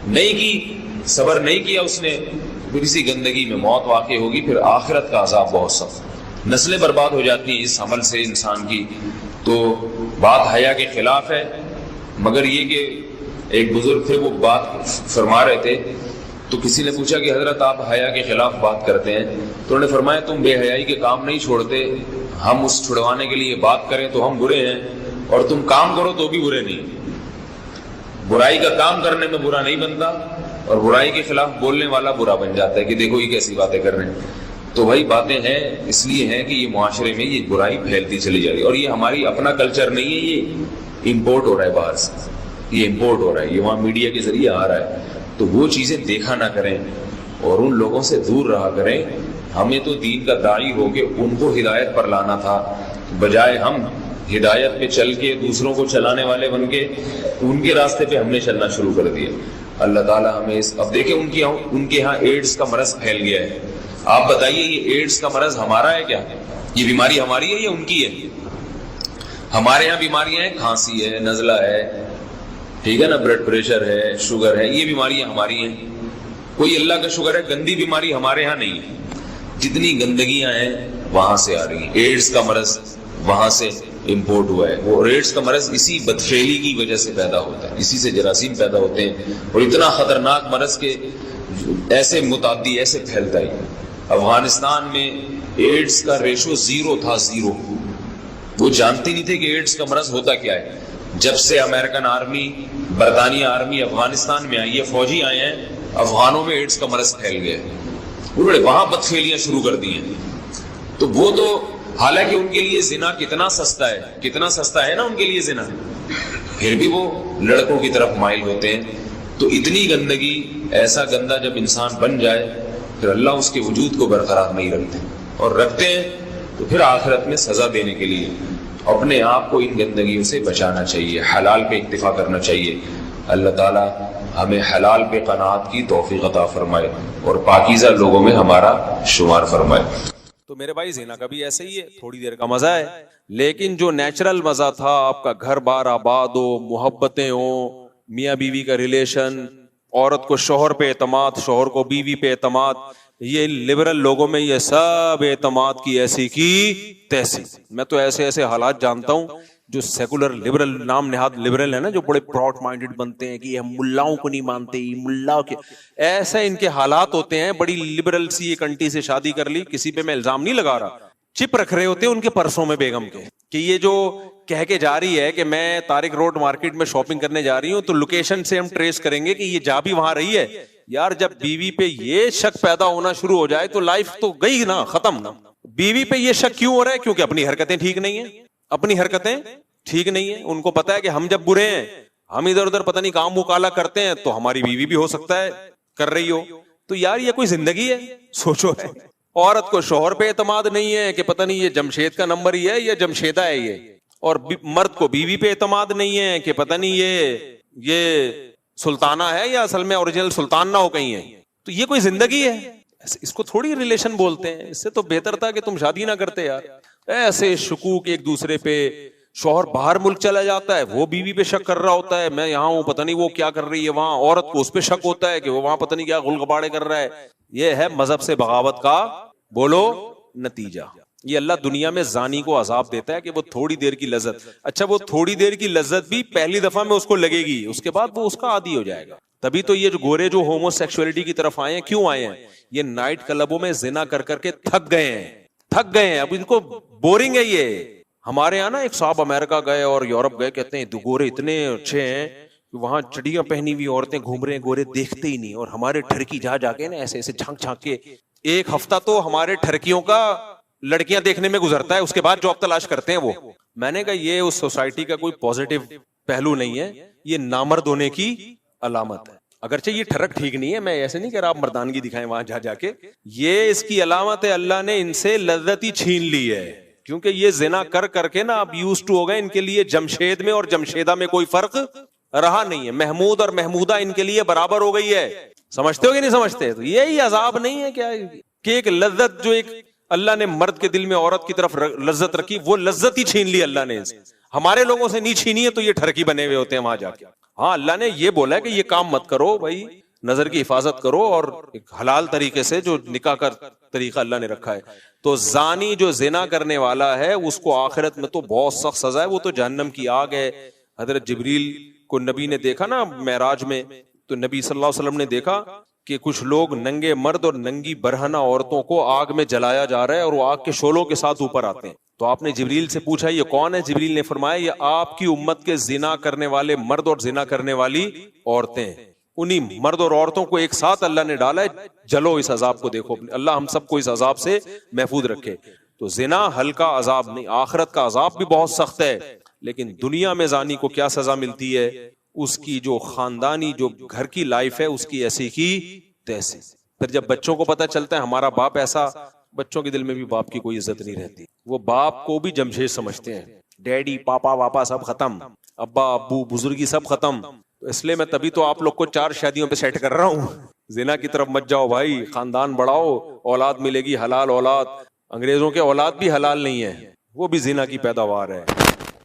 نہیں کی, صبر نہیں کیا اس نے, پھر اسی گندگی میں موت واقع ہوگی, پھر آخرت کا عذاب بہت سخت. نسلیں برباد ہو جاتی ہیں اس عمل سے انسان کی. تو بات حیا کے خلاف ہے, مگر یہ کہ ایک بزرگ تھے, وہ بات فرما رہے تھے, تو کسی نے پوچھا کہ حضرت آپ حیا کے خلاف بات کرتے ہیں, تو انہوں نے فرمایا تم بے حیائی کے کام نہیں چھوڑتے, ہم اس چھڑوانے کے لیے بات کریں تو ہم برے ہیں, اور تم کام کرو تو بھی برے نہیں. برائی کا کام کرنے میں برا نہیں بنتا, اور برائی کے خلاف بولنے والا برا بن جاتا ہے کہ دیکھو یہ کیسی باتیں کر رہے ہیں. تو وہی باتیں ہیں, اس لیے ہیں کہ یہ معاشرے میں یہ برائی پھیلتی چلی جا رہی ہے, اور یہ ہماری اپنا کلچر نہیں ہے, یہ امپورٹ ہو رہا ہے باہر سے, یہ امپورٹ ہو رہا ہے, یہ وہاں میڈیا کے ذریعے آ رہا ہے. تو وہ چیزیں دیکھا نہ کریں اور ان لوگوں سے دور رہا کریں. ہمیں تو دین کا داعی ہو کے ان کو ہدایت پر لانا تھا, بجائے ہم ہدایت پہ چل کے دوسروں کو چلانے والے بن کے ان کے راستے پہ ہم نے چلنا شروع کر دیا. اللہ تعالیٰ ہمیں اب دیکھیں ان کے ہاں ایڈز کا مرض پھیل گیا ہے. آپ بتائیے یہ ایڈز کا مرض ہمارا ہے کیا؟ یہ بیماری ہماری ہے یا ان کی ہے؟ ہمارے یہاں بیماریاں ہیں, کھانسی ہے, نزلہ ہے, ٹھیک ہے نا, بلڈ پریشر ہے, شوگر ہے, یہ بیماریاں ہماری ہیں. کوئی اللہ کا شکر ہے گندی بیماری ہمارے ہاں نہیں ہے. جتنی گندگیاں ہیں وہاں سے آ رہی ہیں. ایڈز کا مرض وہاں سے امپورٹ ہوا ہے. وہ ایڈز کا مرض اسی بدفعلی کی وجہ سے پیدا ہوتا ہے, اسی سے جراثیم پیدا ہوتے ہیں, اور اتنا خطرناک مرض کے ایسے متعدی ایسے پھیلتا ہے. افغانستان میں ایڈز کا ریشو 0 تھا, 0. وہ جانتے نہیں تھے کہ ایڈز کا مرض ہوتا کیا ہے. جب سے امریکن آرمی, برطانیہ آرمی افغانستان میں آئی ہے, فوجی آئے ہیں, افغانوں میں ایڈز کا مرض پھیل گیا ہے. انہوں نے وہاں بدفعلیاں شروع کر دی ہیں. تو وہ تو حالانکہ ان کے لیے زنا کتنا سستا ہے, کتنا سستا ہے نا ان کے لیے زنا, پھر بھی وہ لڑکوں کی طرف مائل ہوتے ہیں. تو اتنی گندگی, ایسا گندا جب انسان بن جائے پھر اللہ اس کے وجود کو برقرار نہیں رکھتے, اور رکھتے ہیں تو پھر آخرت میں سزا دینے کے لیے اپنے آپ کو ان گندگیوں سے بچانا چاہیے, حلال پہ اکتفا کرنا چاہیے. اللہ تعالیٰ ہمیں حلال پہ قناعت کی توفیق عطا فرمائے اور پاکیزہ لوگوں میں ہمارا شمار فرمائے. تو میرے بھائی زنا کا بھی ایسا ہی ہے, تھوڑی دیر کا مزہ ہے, لیکن جو نیچرل مزہ تھا, آپ کا گھر بار آباد ہو, محبتیں ہوں, میاں بیوی کا ریلیشن, عورت کو شوہر پہ اعتماد, شوہر کو بیوی پہ اعتماد, یہ لبرل لوگوں میں یہ سب اعتماد کی ایسی کی تیسی. میں تو ایسے ایسے حالات جانتا ہوں جو سیکولر لبرل, نام نہاد لبرل ہے نا, جو بڑے براڈ مائنڈڈ بنتے ہیں کہ ہم ملاؤں کو نہیں مانتے, ملا کے ایسے ان کے حالات ہوتے ہیں. بڑی لبرل سی ایک انٹی سے شادی کر لی, کسی پہ میں الزام نہیں لگا رہا, چپ رکھ رہے ہوتے ہیں ان کے پرسوں میں بیگم کے کہ یہ جو کہہ کے جا رہی ہے کہ میں طارق روڈ مارکیٹ میں شاپنگ کرنے جا رہی ہوں, تو لوکیشن سے ہم ٹریس کریں گے کہ یہ جا بھی وہاں رہی ہے. یار جب بیوی پہ یہ شک پیدا ہونا شروع ہو جائے تو لائف تو گئی نا, ختم نا. بیوی پہ یہ شک کیوں ہو رہا ہے؟ کیونکہ اپنی حرکتیں ٹھیک نہیں ہیں, اپنی حرکتیں ٹھیک نہیں ہیں. ان کو پتا ہے کہ ہم جب برے ہیں, ہم ادھر ادھر پتہ نہیں کام مکالا کرتے ہیں, تو ہماری بیوی بھی ہو سکتا ہے کر رہی ہو. تو یار یہ کوئی زندگی ہے؟ سوچو. ہے عورت کو شوہر پہ اعتماد نہیں ہے کہ پتہ نہیں یہ جمشید کا نمبر ہی ہے یا جمشیدہ ہے یہ, اور مرد کو بیوی پہ اعتماد نہیں ہے کہ پتہ نہیں یہ سلطانہ ہے یا اصل میں اوریجنل سلطان نہ ہو کہیں ہے. تو یہ کوئی زندگی ہے؟ اس کو تھوڑی ریلیشن بولتے ہیں. اس سے تو بہتر تھا کہ تم شادی نہ کرتے یار. ایسے شکوک ایک دوسرے پہ. شوہر باہر ملک چلا جاتا ہے, وہ بیوی پہ شک کر رہا ہوتا ہے, میں یہاں ہوں پتہ نہیں وہ کیا کر رہی ہے وہاں. عورت کو اس پہ شک ہوتا ہے کہ وہ وہاں پتہ نہیں کیا غلغباڑے کر رہا ہے. یہ ہے مذہب سے بغاوت کا بولو نتیجہ. یہ اللہ دنیا میں زانی کو عذاب دیتا ہے کہ وہ تھوڑی دیر کی لذت. اچھا وہ تھوڑی دیر کی لذت بھی پہلی دفعہ میں اس کو لگے گی, اس کے بعد وہ اس کا عادی ہو جائے گا. تبھی تو یہ جو گورے جو ہومو سیکسولیٹی کی طرف آئے ہیں, کیوں آئے ہیں؟ یہ نائٹ کلبوں میں زنا کر کر کے تھک گئے ہیں. اب ان کو بورنگ ہے یہ. ہمارے یہاں نا ایک صاحب امریکہ گئے اور یورپ گئے, کہتے ہیں گورے اتنے اچھے ہیں کہ وہاں چڑیاں پہنی ہوئی عورتیں گھوم رہے ہیں, گورے دیکھتے ہی نہیں. اور ہمارے ٹھرکی جا کے نا ایسے ایسے جھانک جھانک کے, ایک ہفتہ تو ہمارے ٹھرکیوں کا لڑکیاں دیکھنے میں گزرتا ہے, اس کے بعد جاب تلاش کرتے ہیں وہ. میں نے کہا یہ اس سوسائٹی کا کوئی پازیٹو پہلو نہیں ہے, یہ نامرد ہونے کی علامت ہے. اگرچہ یہ ٹھرک ٹھیک نہیں ہے, میں ایسے نہیں کہہ رہا آپ مردانگی دکھائیں وہاں جا کے, یہ اس کی علامت ہے. اللہ نے ان سے لذت ہی چھین لی ہے, کیونکہ یہ زنا کر کر کے نا اب یوز ٹو ہو گئے. ان کے لیے جمشید میں اور جمشیدہ میں کوئی فرق رہا نہیں ہے. محمود اور محمودہ ان کے لیے برابر ہو گئی ہے. سمجھتے ہو کہ نہیں سمجھتے؟ تو یہی عذاب نہیں ہے کیا کہ ایک لذت جو ایک اللہ نے مرد کے دل میں عورت کی طرف لذت رکھی, وہ لذت ہی چھین لی اللہ نے. ہمارے لوگوں سے نہیں چھینی ہے تو یہ ٹھرکی بنے ہوئے ہوتے ہیں وہاں جا کے. ہاں اللہ نے یہ بولا ہے کہ یہ کام مت کرو بھائی, نظر کی حفاظت کرو, اور ایک حلال طریقے سے جو نکاح کا طریقہ اللہ نے رکھا ہے. تو زانی جو زنا کرنے والا ہے اس کو آخرت میں تو بہت سخت سزا ہے, وہ تو جہنم کی آگ ہے. حضرت جبریل کو نبی نے دیکھا نا معراج میں, تو نبی صلی اللہ علیہ وسلم نے دیکھا کہ کچھ لوگ ننگے مرد اور ننگی برہنہ عورتوں کو آگ میں جلایا جا رہا ہے, اور وہ آگ کے شعلوں کے ساتھ اوپر آتے ہیں. تو آپ نے جبریل سے پوچھا یہ کون ہے؟ جبریل نے فرمایا یہ آپ کی امت کے زنا کرنے والے مرد اور زنا کرنے والی عورتیں. انہی مرد اور عورتوں کو ایک ساتھ اللہ نے ڈالا ہے, جلو اس عذاب کو دیکھو. اللہ ہم سب کو اس عذاب سے محفوظ رکھے. تو زنا ہلکا عذاب نہیں, آخرت کا عذاب بھی بہت سخت ہے. لیکن دنیا میں زانی کو کیا سزا ملتی ہے؟ اس کی جو خاندانی جو گھر کی لائف ہے اس کی ایسی کی تیسی. پھر جب بچوں کو پتا چلتا ہے ہمارا باپ ایسا, بچوں کے دل میں بھی باپ کی کوئی عزت نہیں رہتی. وہ باپ کو بھی جمشید سمجھتے ہیں, ڈیڈی پاپا واپا سب ختم, ابا ابو بزرگی سب ختم. تو اس لیے میں تبھی تو آپ لوگ کو 4 شادیوں پہ سیٹ کر رہا ہوں. زنا کی طرف مت جاؤ بھائی, خاندان بڑھاؤ, اولاد ملے گی حلال اولاد. انگریزوں کے اولاد بھی حلال نہیں ہے, وہ بھی زنا کی پیداوار ہے.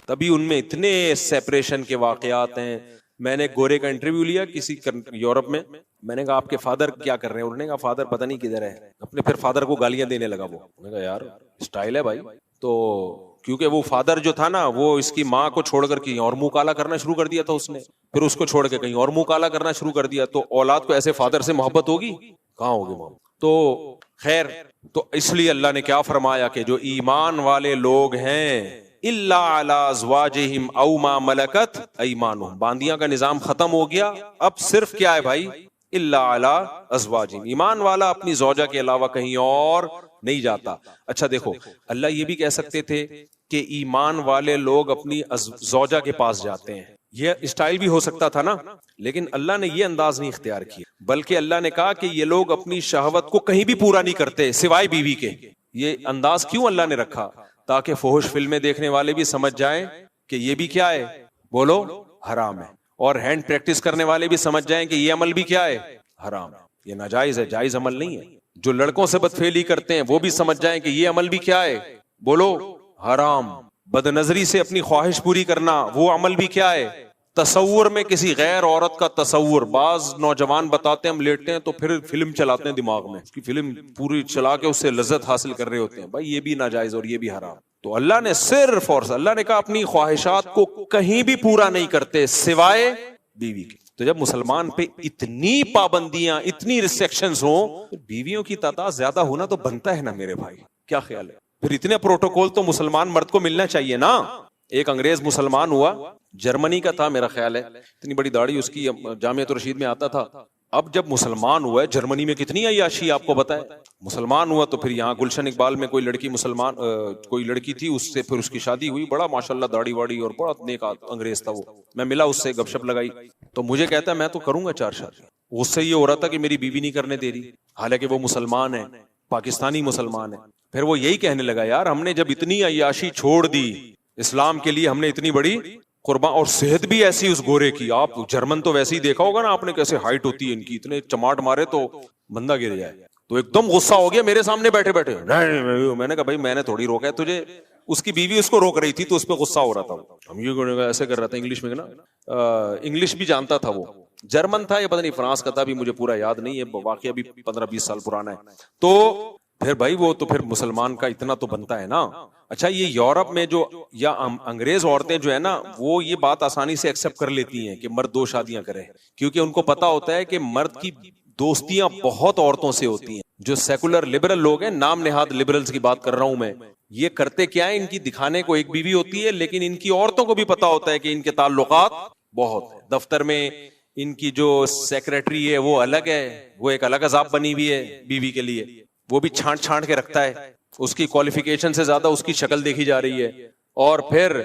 تبھی ان میں اتنے سیپریشن کے واقعات ہیں. میں نے گورے کا انٹرویو لیا کسی یورپ میں, میں نے کہا آپ کے فادر کیا کر رہے ہیں؟ انہوں نے کہا فادر پتہ نہیں کدھر ہے. اپنے پھر فادر کو گالیاں دینے لگا. وہ میں نے کہا یار اسٹائل ہے بھائی. تو کیونکہ وہ فادر جو تھا نا وہ اس کی ماں کو چھوڑ کر کہیں اور منہ کالا کرنا شروع کر دیا تھا اس نے, پھر اس کو چھوڑ کے کہیں اور منہ کالا کرنا شروع کر دیا. تو اولاد کو ایسے فادر سے محبت ہوگی کہاں ہوگی ماں. تو خیر, تو اس لیے اللہ نے کیا فرمایا کہ جو ایمان والے لوگ ہیں الا علی ازواجہم او ما ملکت ایمانہم, باندیاں کا نظام ختم ہو گیا. اب صرف کیا ہے بھائی؟ الا علی ازواجہم, ایمان والا اپنی زوجہ کے علاوہ کہیں اور نہیں جاتا. اچھا دیکھو, اللہ یہ بھی کہہ سکتے تھے کہ ایمان والے لوگ اپنی زوجہ کے پاس جاتے ہیں, یہ اسٹائل بھی ہو سکتا تھا نا, لیکن اللہ نے یہ انداز نہیں اختیار کیا, بلکہ اللہ نے کہا کہ یہ لوگ اپنی شہوت کو کہیں بھی پورا نہیں کرتے سوائے بیوی کے. یہ انداز کیوں اللہ نے رکھا؟ تاکہ فحش فلمیں دیکھنے والے بھی سمجھ جائیں کہ یہ بھی کیا ہے, بولو حرام ہے, اور ہینڈ پریکٹس کرنے والے بھی سمجھ جائیں کہ یہ عمل بھی کیا ہے, حرام ہے, یہ ناجائز ہے, جائز عمل نہیں ہے. جو لڑکوں سے بدفعلی کرتے ہیں وہ بھی سمجھ جائیں کہ یہ عمل بھی کیا ہے, بولو حرام. بد نظری سے اپنی خواہش پوری کرنا وہ عمل بھی کیا ہے, تصور میں کسی غیر عورت کا تصور. بعض نوجوان بتاتے ہیں ہم لیٹتے ہیں تو پھر فلم چلاتے ہیں دماغ میں, اس کی فلم پوری چلا کے اس سے لذت حاصل کر رہے ہوتے ہیں. بھائی یہ بھی ناجائز اور یہ بھی حرام. تو اللہ نے صرف اور اللہ نے کہا اپنی خواہشات کو کہیں بھی پورا نہیں کرتے سوائے بیوی کے. تو جب مسلمان پہ اتنی پابندیاں اتنی ریسٹرکشنز ہوں, بیویوں کی تعداد زیادہ ہونا تو بنتا ہے نا میرے بھائی, کیا خیال ہے؟ پھر اتنے پروٹوکول تو مسلمان مرد کو ملنا چاہیے نا. ایک انگریز مسلمان ہوا, جرمنی کا تھا میرا خیال ہے, اتنی بڑی داڑھی اس کی, جامعۃ الرشید میں آتا تھا. اب جب مسلمان ہوا ہے, جرمنی میں کتنی عیاشی آپ کو بتائے, مسلمان ہوا تو پھر یہاں گلشن اقبال میں کوئی لڑکی مسلمان کوئی لڑکی تھی, اس سے پھر اس کی شادی ہوئی. بڑا ماشاءاللہ داڑھی واڑی اور بڑا نیک انگریز تھا وہ. میں ملا اس سے, گپ شپ لگائی, تو مجھے کہتا ہے میں تو کروں گا 4 شادی. اس سے یہ ہو رہا تھا کہ میری بیوی نہیں کرنے دے رہی, حالانکہ وہ مسلمان ہے, پاکستانی مسلمان ہے. پھر وہ یہی کہنے لگا یار ہم نے جب اتنی عیاشی چھوڑ دی اسلام کے لیے, ہم نے اتنی بڑی قربان, اور صحت بھی ایسی اس گورے کی. آپ جرمن تو ویسے ہی دیکھا ہوگا نا آپ نے, کیسے ہائٹ ہوتی ہے ان کی, اتنے چماٹ مارے تو بندہ گر جائے تو ایک دم غصہ ہو گیا میرے سامنے بیٹھے بیٹھے. نہیں, میں نے کہا بھائی میں نے تھوڑی روکا ہے تجھے, اس کی بیوی اس کو روک رہی تھی تو اس پہ غصہ ہو رہا تھا. ہم یہ ایسے کر رہا تھا انگلش میں نا, انگلش بھی جانتا تھا, وہ جرمن تھا یا پتہ نہیں فرانس کا تھا, بھی مجھے پورا یاد نہیں ہے, واقعہ بھی 15-20 سال پرانا ہے. تو پھر بھائی وہ تو پھر مسلمان کا اتنا تو بنتا ہے نا. اچھا یہ یورپ میں جو یا انگریز عورتیں جو ہے نا وہ یہ بات آسانی سے ایکسپٹ کر لیتی ہیں کہ مرد 2 شادیاں کرے, کیونکہ ان کو پتا ہوتا ہے کہ مرد کی دوستیاں بہت عورتوں سے ہوتی ہیں. جو سیکولر لبرل لوگ ہیں, نام نہاد لبرلز کی بات کر رہا ہوں میں, یہ کرتے کیا ہے, ان کی دکھانے کو ایک بیوی ہوتی ہے لیکن ان کی عورتوں کو بھی پتا ہوتا ہے کہ ان کے تعلقات بہت ہیں. دفتر میں ان کی جو سیکریٹری ہے وہ الگ ہے, وہ ایک الگ عذاب بنی ہوئی ہے بیوی کے لیے, وہ بھی چھانٹ چھانٹ کے رکھتا ہے, اس کی کوالیفیکیشن سے زیادہ اس کی شکل دیکھی جا رہی ہے. اور پھر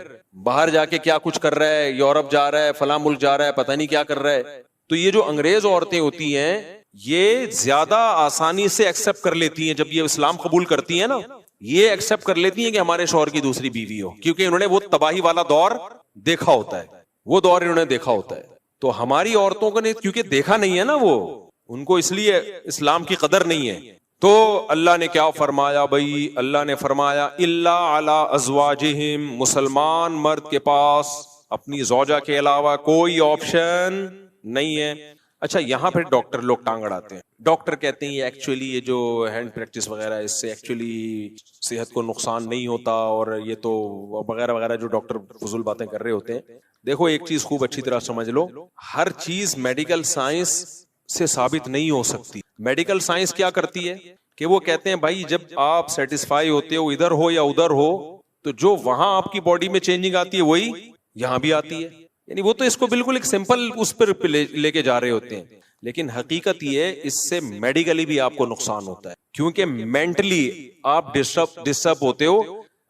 باہر جا کے کیا کچھ کر رہا ہے, یورپ جا رہا ہے, فلاں ملک جا رہا ہے, پتہ نہیں کیا کر رہا ہے. تو یہ جو انگریز عورتیں ہوتی ہیں یہ زیادہ آسانی سے ایکسپٹ کر لیتی ہیں, جب یہ اسلام قبول کرتی ہیں نا یہ ایکسپٹ کر لیتی ہیں کہ ہمارے شوہر کی دوسری بیوی ہو, کیونکہ انہوں نے وہ تباہی والا دور دیکھا ہوتا ہے, وہ دور انہوں نے دیکھا ہوتا ہے. تو ہماری عورتوں کو نے کیونکہ دیکھا نہیں ہے نا, وہ ان کو اس لیے اسلام کی قدر نہیں ہے. تو اللہ نے کیا فرمایا بھائی, اللہ نے فرمایا الا علی ازواجہم, مسلمان مرد کے پاس اپنی زوجہ کے علاوہ کوئی آپشن نہیں ہے. اچھا یہاں پھر ڈاکٹر لوگ ٹانگ اڑاتے ہیں, ڈاکٹر کہتے ہیں یہ ایکچولی یہ جو ہینڈ پریکٹس وغیرہ اس سے ایکچولی صحت کو نقصان نہیں ہوتا, اور یہ تو وغیرہ وغیرہ جو ڈاکٹر فضول باتیں کر رہے ہوتے ہیں. دیکھو ایک چیز خوب اچھی طرح سمجھ لو, ہر چیز میڈیکل سائنس سے ثابت نہیں ہو سکتی. میڈیکل سائنس کیا کرتی ہے کہ وہ کہتے ہیں بھائی جب آپ سیٹسفائی ہوتے ہو ادھر ہو یا ادھر ہو تو جو وہاں آپ کی باڈی میں چینجنگ آتی ہے وہی یہاں بھی آتی ہے. یعنی وہ تو اس کو بالکل ایک سمپل اس پر لے کے جا رہے ہوتے ہیں, لیکن حقیقت یہ ہے اس سے میڈیکلی بھی آپ کو نقصان ہوتا ہے, کیونکہ مینٹلی آپ ڈسٹرب ہوتے ہو.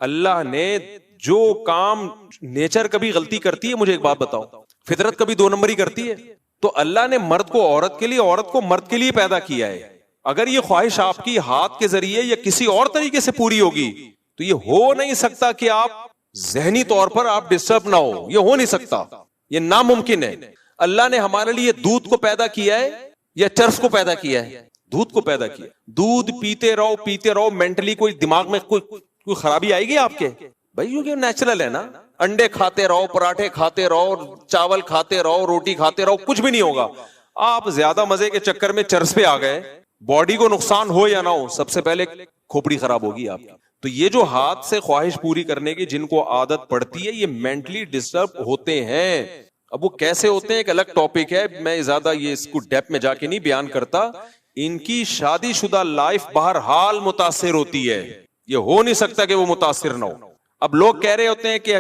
اللہ نے جو کام نیچر کبھی غلطی کرتی ہے, مجھے ایک بات بتاؤ, فطرت کبھی 2 نمبری کرتی ہے؟ تو اللہ نے مرد کو عورت کے لیے, عورت کو مرد کے لیے پیدا کیا ہے. اگر یہ خواہش آپ کی ہاتھ کے ذریعے یا کسی اور طریقے سے پوری ہوگی تو یہ ہو نہیں سکتا کہ آپ ذہنی طور پر آپ ڈسٹرب نہ ہو, یہ ہو نہیں سکتا, یہ ناممکن ہے. اللہ نے ہمارے لیے دودھ کو پیدا کیا ہے یا چرس کو پیدا کیا ہے؟ دودھ کو پیدا کیا. دودھ پیتے رہو, مینٹلی کوئی دماغ میں کوئی خرابی آئے گی آپ کے؟ بھائی یہ نیچرل ہے نا, انڈے کھاتے رہو, پراٹھے کھاتے رہو, چاول کھاتے رہو, روٹی کھاتے رہو, کچھ بھی نہیں ہوگا. آپ زیادہ مزے کے چکر میں چرس پہ آ گئے, باڈی کو نقصان ہو یا نہ ہو, سب سے پہلے کھوپڑی خراب ہوگی آپ کی. تو یہ جو ہاتھ سے خواہش پوری کرنے کی جن کو عادت پڑتی ہے یہ مینٹلی ڈسٹرب ہوتے ہیں. اب وہ کیسے ہوتے ہیں ایک الگ ٹاپک ہے, میں زیادہ یہ اس کو ڈیپ میں جا کے نہیں بیان کرتا. ان کی شادی شدہ لائف بہرحال متاثر ہوتی ہے, یہ ہو نہیں سکتا کہ وہ متاثر نہ ہو. اب لوگ کہہ رہے ہوتے ہیں کہ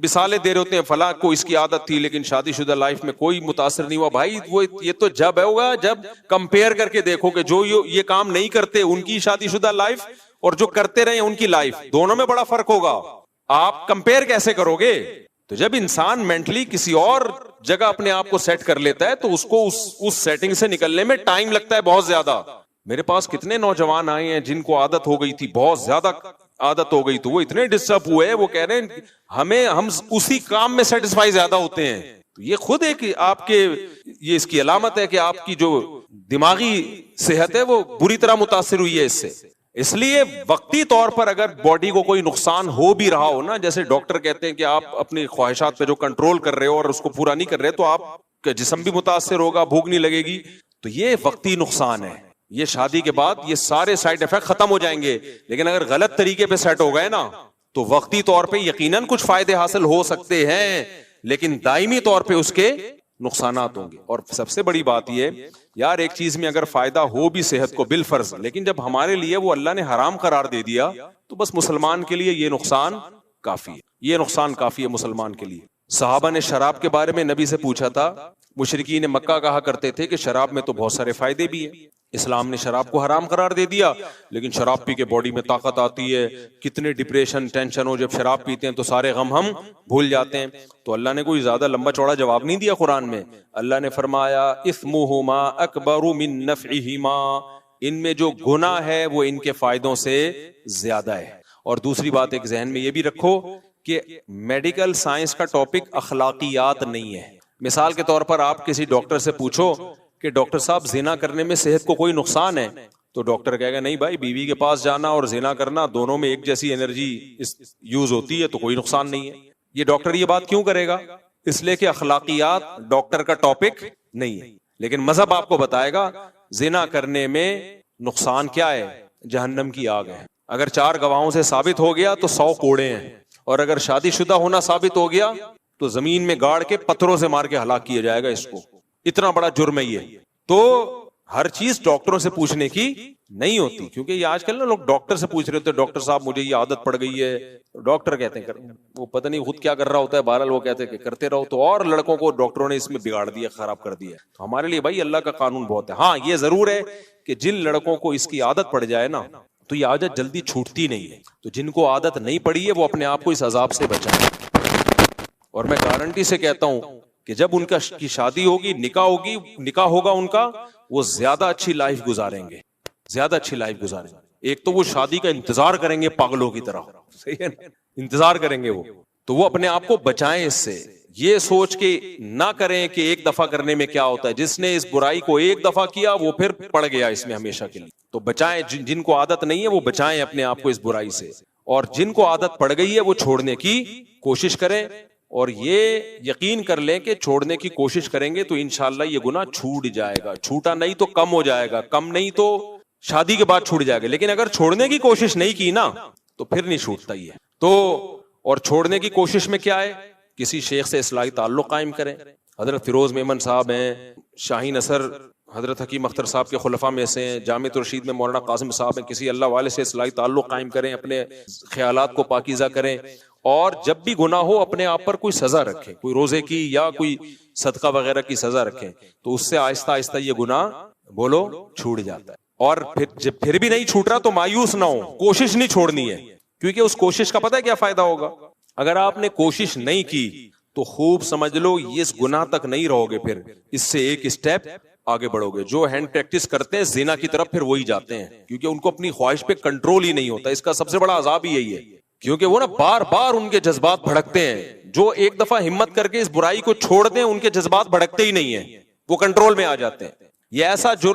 مثالیں دے رہے ہوتے ہیں فلاں کو اس کی عادت تھی لیکن شادی شدہ لائف میں کوئی متاثر نہیں ہوا. بھائی وہ یہ تو جب ہوگا جب کمپیئر کر کے دیکھو کہ جو یہ کام نہیں کرتے ان کی شادی شدہ لائف اور جو کرتے رہے ان کی لائف, دونوں میں بڑا فرق ہوگا. آپ کمپیئر کیسے کرو گے؟ تو جب انسان مینٹلی کسی اور جگہ اپنے آپ کو سیٹ کر لیتا ہے تو اس کو اس سیٹنگ سے نکلنے میں ٹائم لگتا ہے بہت زیادہ. میرے پاس کتنے نوجوان آئے ہیں جن کو عادت ہو گئی تھی, بہت زیادہ عادت ہو گئی, تو وہ اتنے ڈسٹرب ہوئے, وہ کہہ رہے ہیں ہم اسی کام میں سیٹسفائی زیادہ ہوتے ہیں. تو یہ خود ایک آپ کے یہ اس کی علامت ہے کہ آپ کی جو دماغی صحت ہے وہ بری طرح متاثر ہوئی ہے اس سے. اس لیے وقتی طور پر اگر باڈی کو کوئی نقصان ہو بھی رہا ہو نا, جیسے ڈاکٹر کہتے ہیں کہ آپ اپنی خواہشات پہ جو کنٹرول کر رہے ہو اور اس کو پورا نہیں کر رہے تو آپ کا جسم بھی متاثر ہوگا, بھوک نہیں لگے گی, تو یہ وقتی نقصان ہے. یہ شادی کے بعد یہ سارے سائیڈ افیکٹ ختم ہو جائیں گے, لیکن اگر غلط طریقے پہ سیٹ ہو گئے نا تو وقتی طور پہ یقیناً کچھ فائدے حاصل ہو سکتے ہیں, لیکن دائمی طور پہ اس کے نقصانات ہوں گے. اور سب سے بڑی بات یہ یار, ایک چیز میں اگر فائدہ ہو بھی صحت کو بالفرض, لیکن جب ہمارے لیے وہ اللہ نے حرام قرار دے دیا تو بس مسلمان کے لیے یہ نقصان کافی ہے, یہ نقصان کافی ہے مسلمان کے لیے. صحابہ نے شراب کے بارے میں نبی سے پوچھا تھا, مشرکین مکہ کہا کرتے تھے کہ شراب میں تو بہت سارے فائدے بھی ہیں, اسلام نے شراب کو حرام قرار دے دیا, لیکن شراب پی کے باڈی میں طاقت آتی ہے, کتنے ڈپریشن ٹینشن ہو, جب شراب پیتے ہیں تو سارے غم ہم بھول جاتے ہیں. تو اللہ نے کوئی زیادہ لمبا چوڑا جواب نہیں دیا قرآن میں. اللہ نے فرمایا اثمہما اکبر من نفعہما, ان میں جو گناہ ہے وہ ان کے فائدوں سے زیادہ ہے. اور دوسری بات ایک ذہن میں یہ بھی رکھو کہ میڈیکل سائنس کا ٹاپک اخلاقیات نہیں ہے. مثال کے طور پر آپ کسی ڈاکٹر سے پوچھو کہ کہ ڈاکٹر صاحب زنا کرنے میں صحت کو کوئی نقصان ہے, تو ڈاکٹر کہے گا نہیں بھائی, بیوی کے پاس جانا اور زنا کرنا دونوں میں ایک جیسی انرجی یوز ہوتی ہے, تو کوئی نقصان نہیں ہے. یہ ڈاکٹر یہ بات کیوں کرے گا؟ اس لیے کہ اخلاقیات ڈاکٹر کا ٹاپک نہیں ہے. لیکن مذہب آپ کو بتائے گا زنا کرنے میں نقصان کیا ہے, جہنم کی آگ ہے. اگر 4 گواہوں سے ثابت ہو گیا تو 100 کوڑے ہیں, اور اگر شادی شدہ ہونا ثابت ہو گیا تو زمین میں گاڑ کے پتھروں سے مار کے ہلاک کیا جائے گا اس کو. اتنا بڑا جرم ہے یہ. تو ہر چیز ڈاکٹروں سے پوچھنے کی نہیں ہوتی, کیونکہ یہ آج کل نا لوگ ڈاکٹر سے پوچھ رہے ہوتے ہیں, ڈاکٹر صاحب مجھے یہ عادت پڑ گئی ہے. ڈاکٹر کہتے ہیں وہ پتہ نہیں خود کیا کر رہا ہوتا ہے, بہرحال وہ کہتے ہیں کہ کرتے رہو. تو اور لڑکوں کو ڈاکٹروں نے اس میں بگاڑ دیا, خراب کر دیا. تو ہمارے لیے بھائی اللہ کا قانون بہت ہے. ہاں یہ ضرور ہے کہ جن لڑکوں کو اس کی عادت پڑ جائے نا, تو یہ عادت جلدی چھوٹتی نہیں ہے. تو جن کو عادت نہیں پڑی ہے وہ اپنے آپ کو اس عذاب سے بچائیں. اور میں گارنٹی سے کہتا ہوں کہ جب ان کی شادی ہوگی, نکاح ہوگا ان کا, وہ زیادہ اچھی لائف گزاریں گے, زیادہ اچھی لائف گزاریں گے. ایک تو وہ شادی کا انتظار کریں گے پاگلوں کی طرح, صحیح ہے نا, انتظار کریں گے وہ. تو وہ اپنے آپ کو بچائیں اس سے, یہ سوچ کے نہ کریں کہ ایک دفعہ کرنے میں کیا ہوتا ہے. جس نے اس برائی کو ایک دفعہ کیا وہ پھر پڑ گیا اس میں ہمیشہ کے لیے. تو بچائیں, جن کو عادت نہیں ہے وہ بچائیں اپنے آپ کو اس برائی سے, اور جن کو عادت پڑ گئی ہے وہ چھوڑنے کی کوشش کریں. اور یہ یقین کر لیں کہ چھوڑنے کی کوشش کریں گے تو انشاءاللہ یہ گناہ چھوٹ جائے گا. چھوٹا نہیں تو کم ہو جائے گا, کم نہیں تو شادی کے بعد چھوٹ جائے گا. لیکن اگر چھوڑنے کی کوشش نہیں کی نا تو پھر نہیں چھوٹتا یہ. تو اور چھوڑنے کی کوشش میں کیا ہے, کسی شیخ سے اصلاحی تعلق قائم کریں. حضرت فیروز میمن صاحب ہیں, شاہین اثر حضرت حکیم اختر صاحب کے خلفاء میں سے ہیں, جامع الرشید میں مولانا قاسم صاحب ہیں. کسی اللہ والے سے اصلاحی تعلق قائم کریں, اپنے خیالات کو پاکیزہ کریں. اور جب بھی گناہ ہو اپنے آپ پر کوئی سزا رکھیں, کوئی روزے کی یا کوئی صدقہ وغیرہ کی سزا رکھیں, تو اس سے آہستہ آہستہ یہ گناہ بولو چھوٹ جاتا ہے. اور پھر بھی نہیں چھوٹ رہا تو مایوس نہ ہو, کوشش نہیں چھوڑنی ہے, کیونکہ اس کوشش کا پتہ ہے کیا فائدہ ہوگا. اگر آپ نے کوشش نہیں کی تو خوب سمجھ لو یہ اس گناہ تک نہیں رہو گے, پھر اس سے ایک اسٹیپ آگے بڑھو گے. جو ہینڈ پریکٹس کرتے ہیں زنا کی طرف پھر وہی جاتے ہیں, کیونکہ ان کو اپنی خواہش پہ کنٹرول ہی نہیں ہوتا. اس کا سب سے بڑا عذاب ہی یہی ہے, کیونکہ وہ نا بار بار ان کے جذبات بھڑکتے ہیں. جو ایک دفعہ ہمت کر کے اس برائی کو چھوڑ دیں ان کے جذبات بھڑکتے ہی نہیں ہیں, وہ کنٹرول میں آ جاتے ہیں. یہ ایسا جرم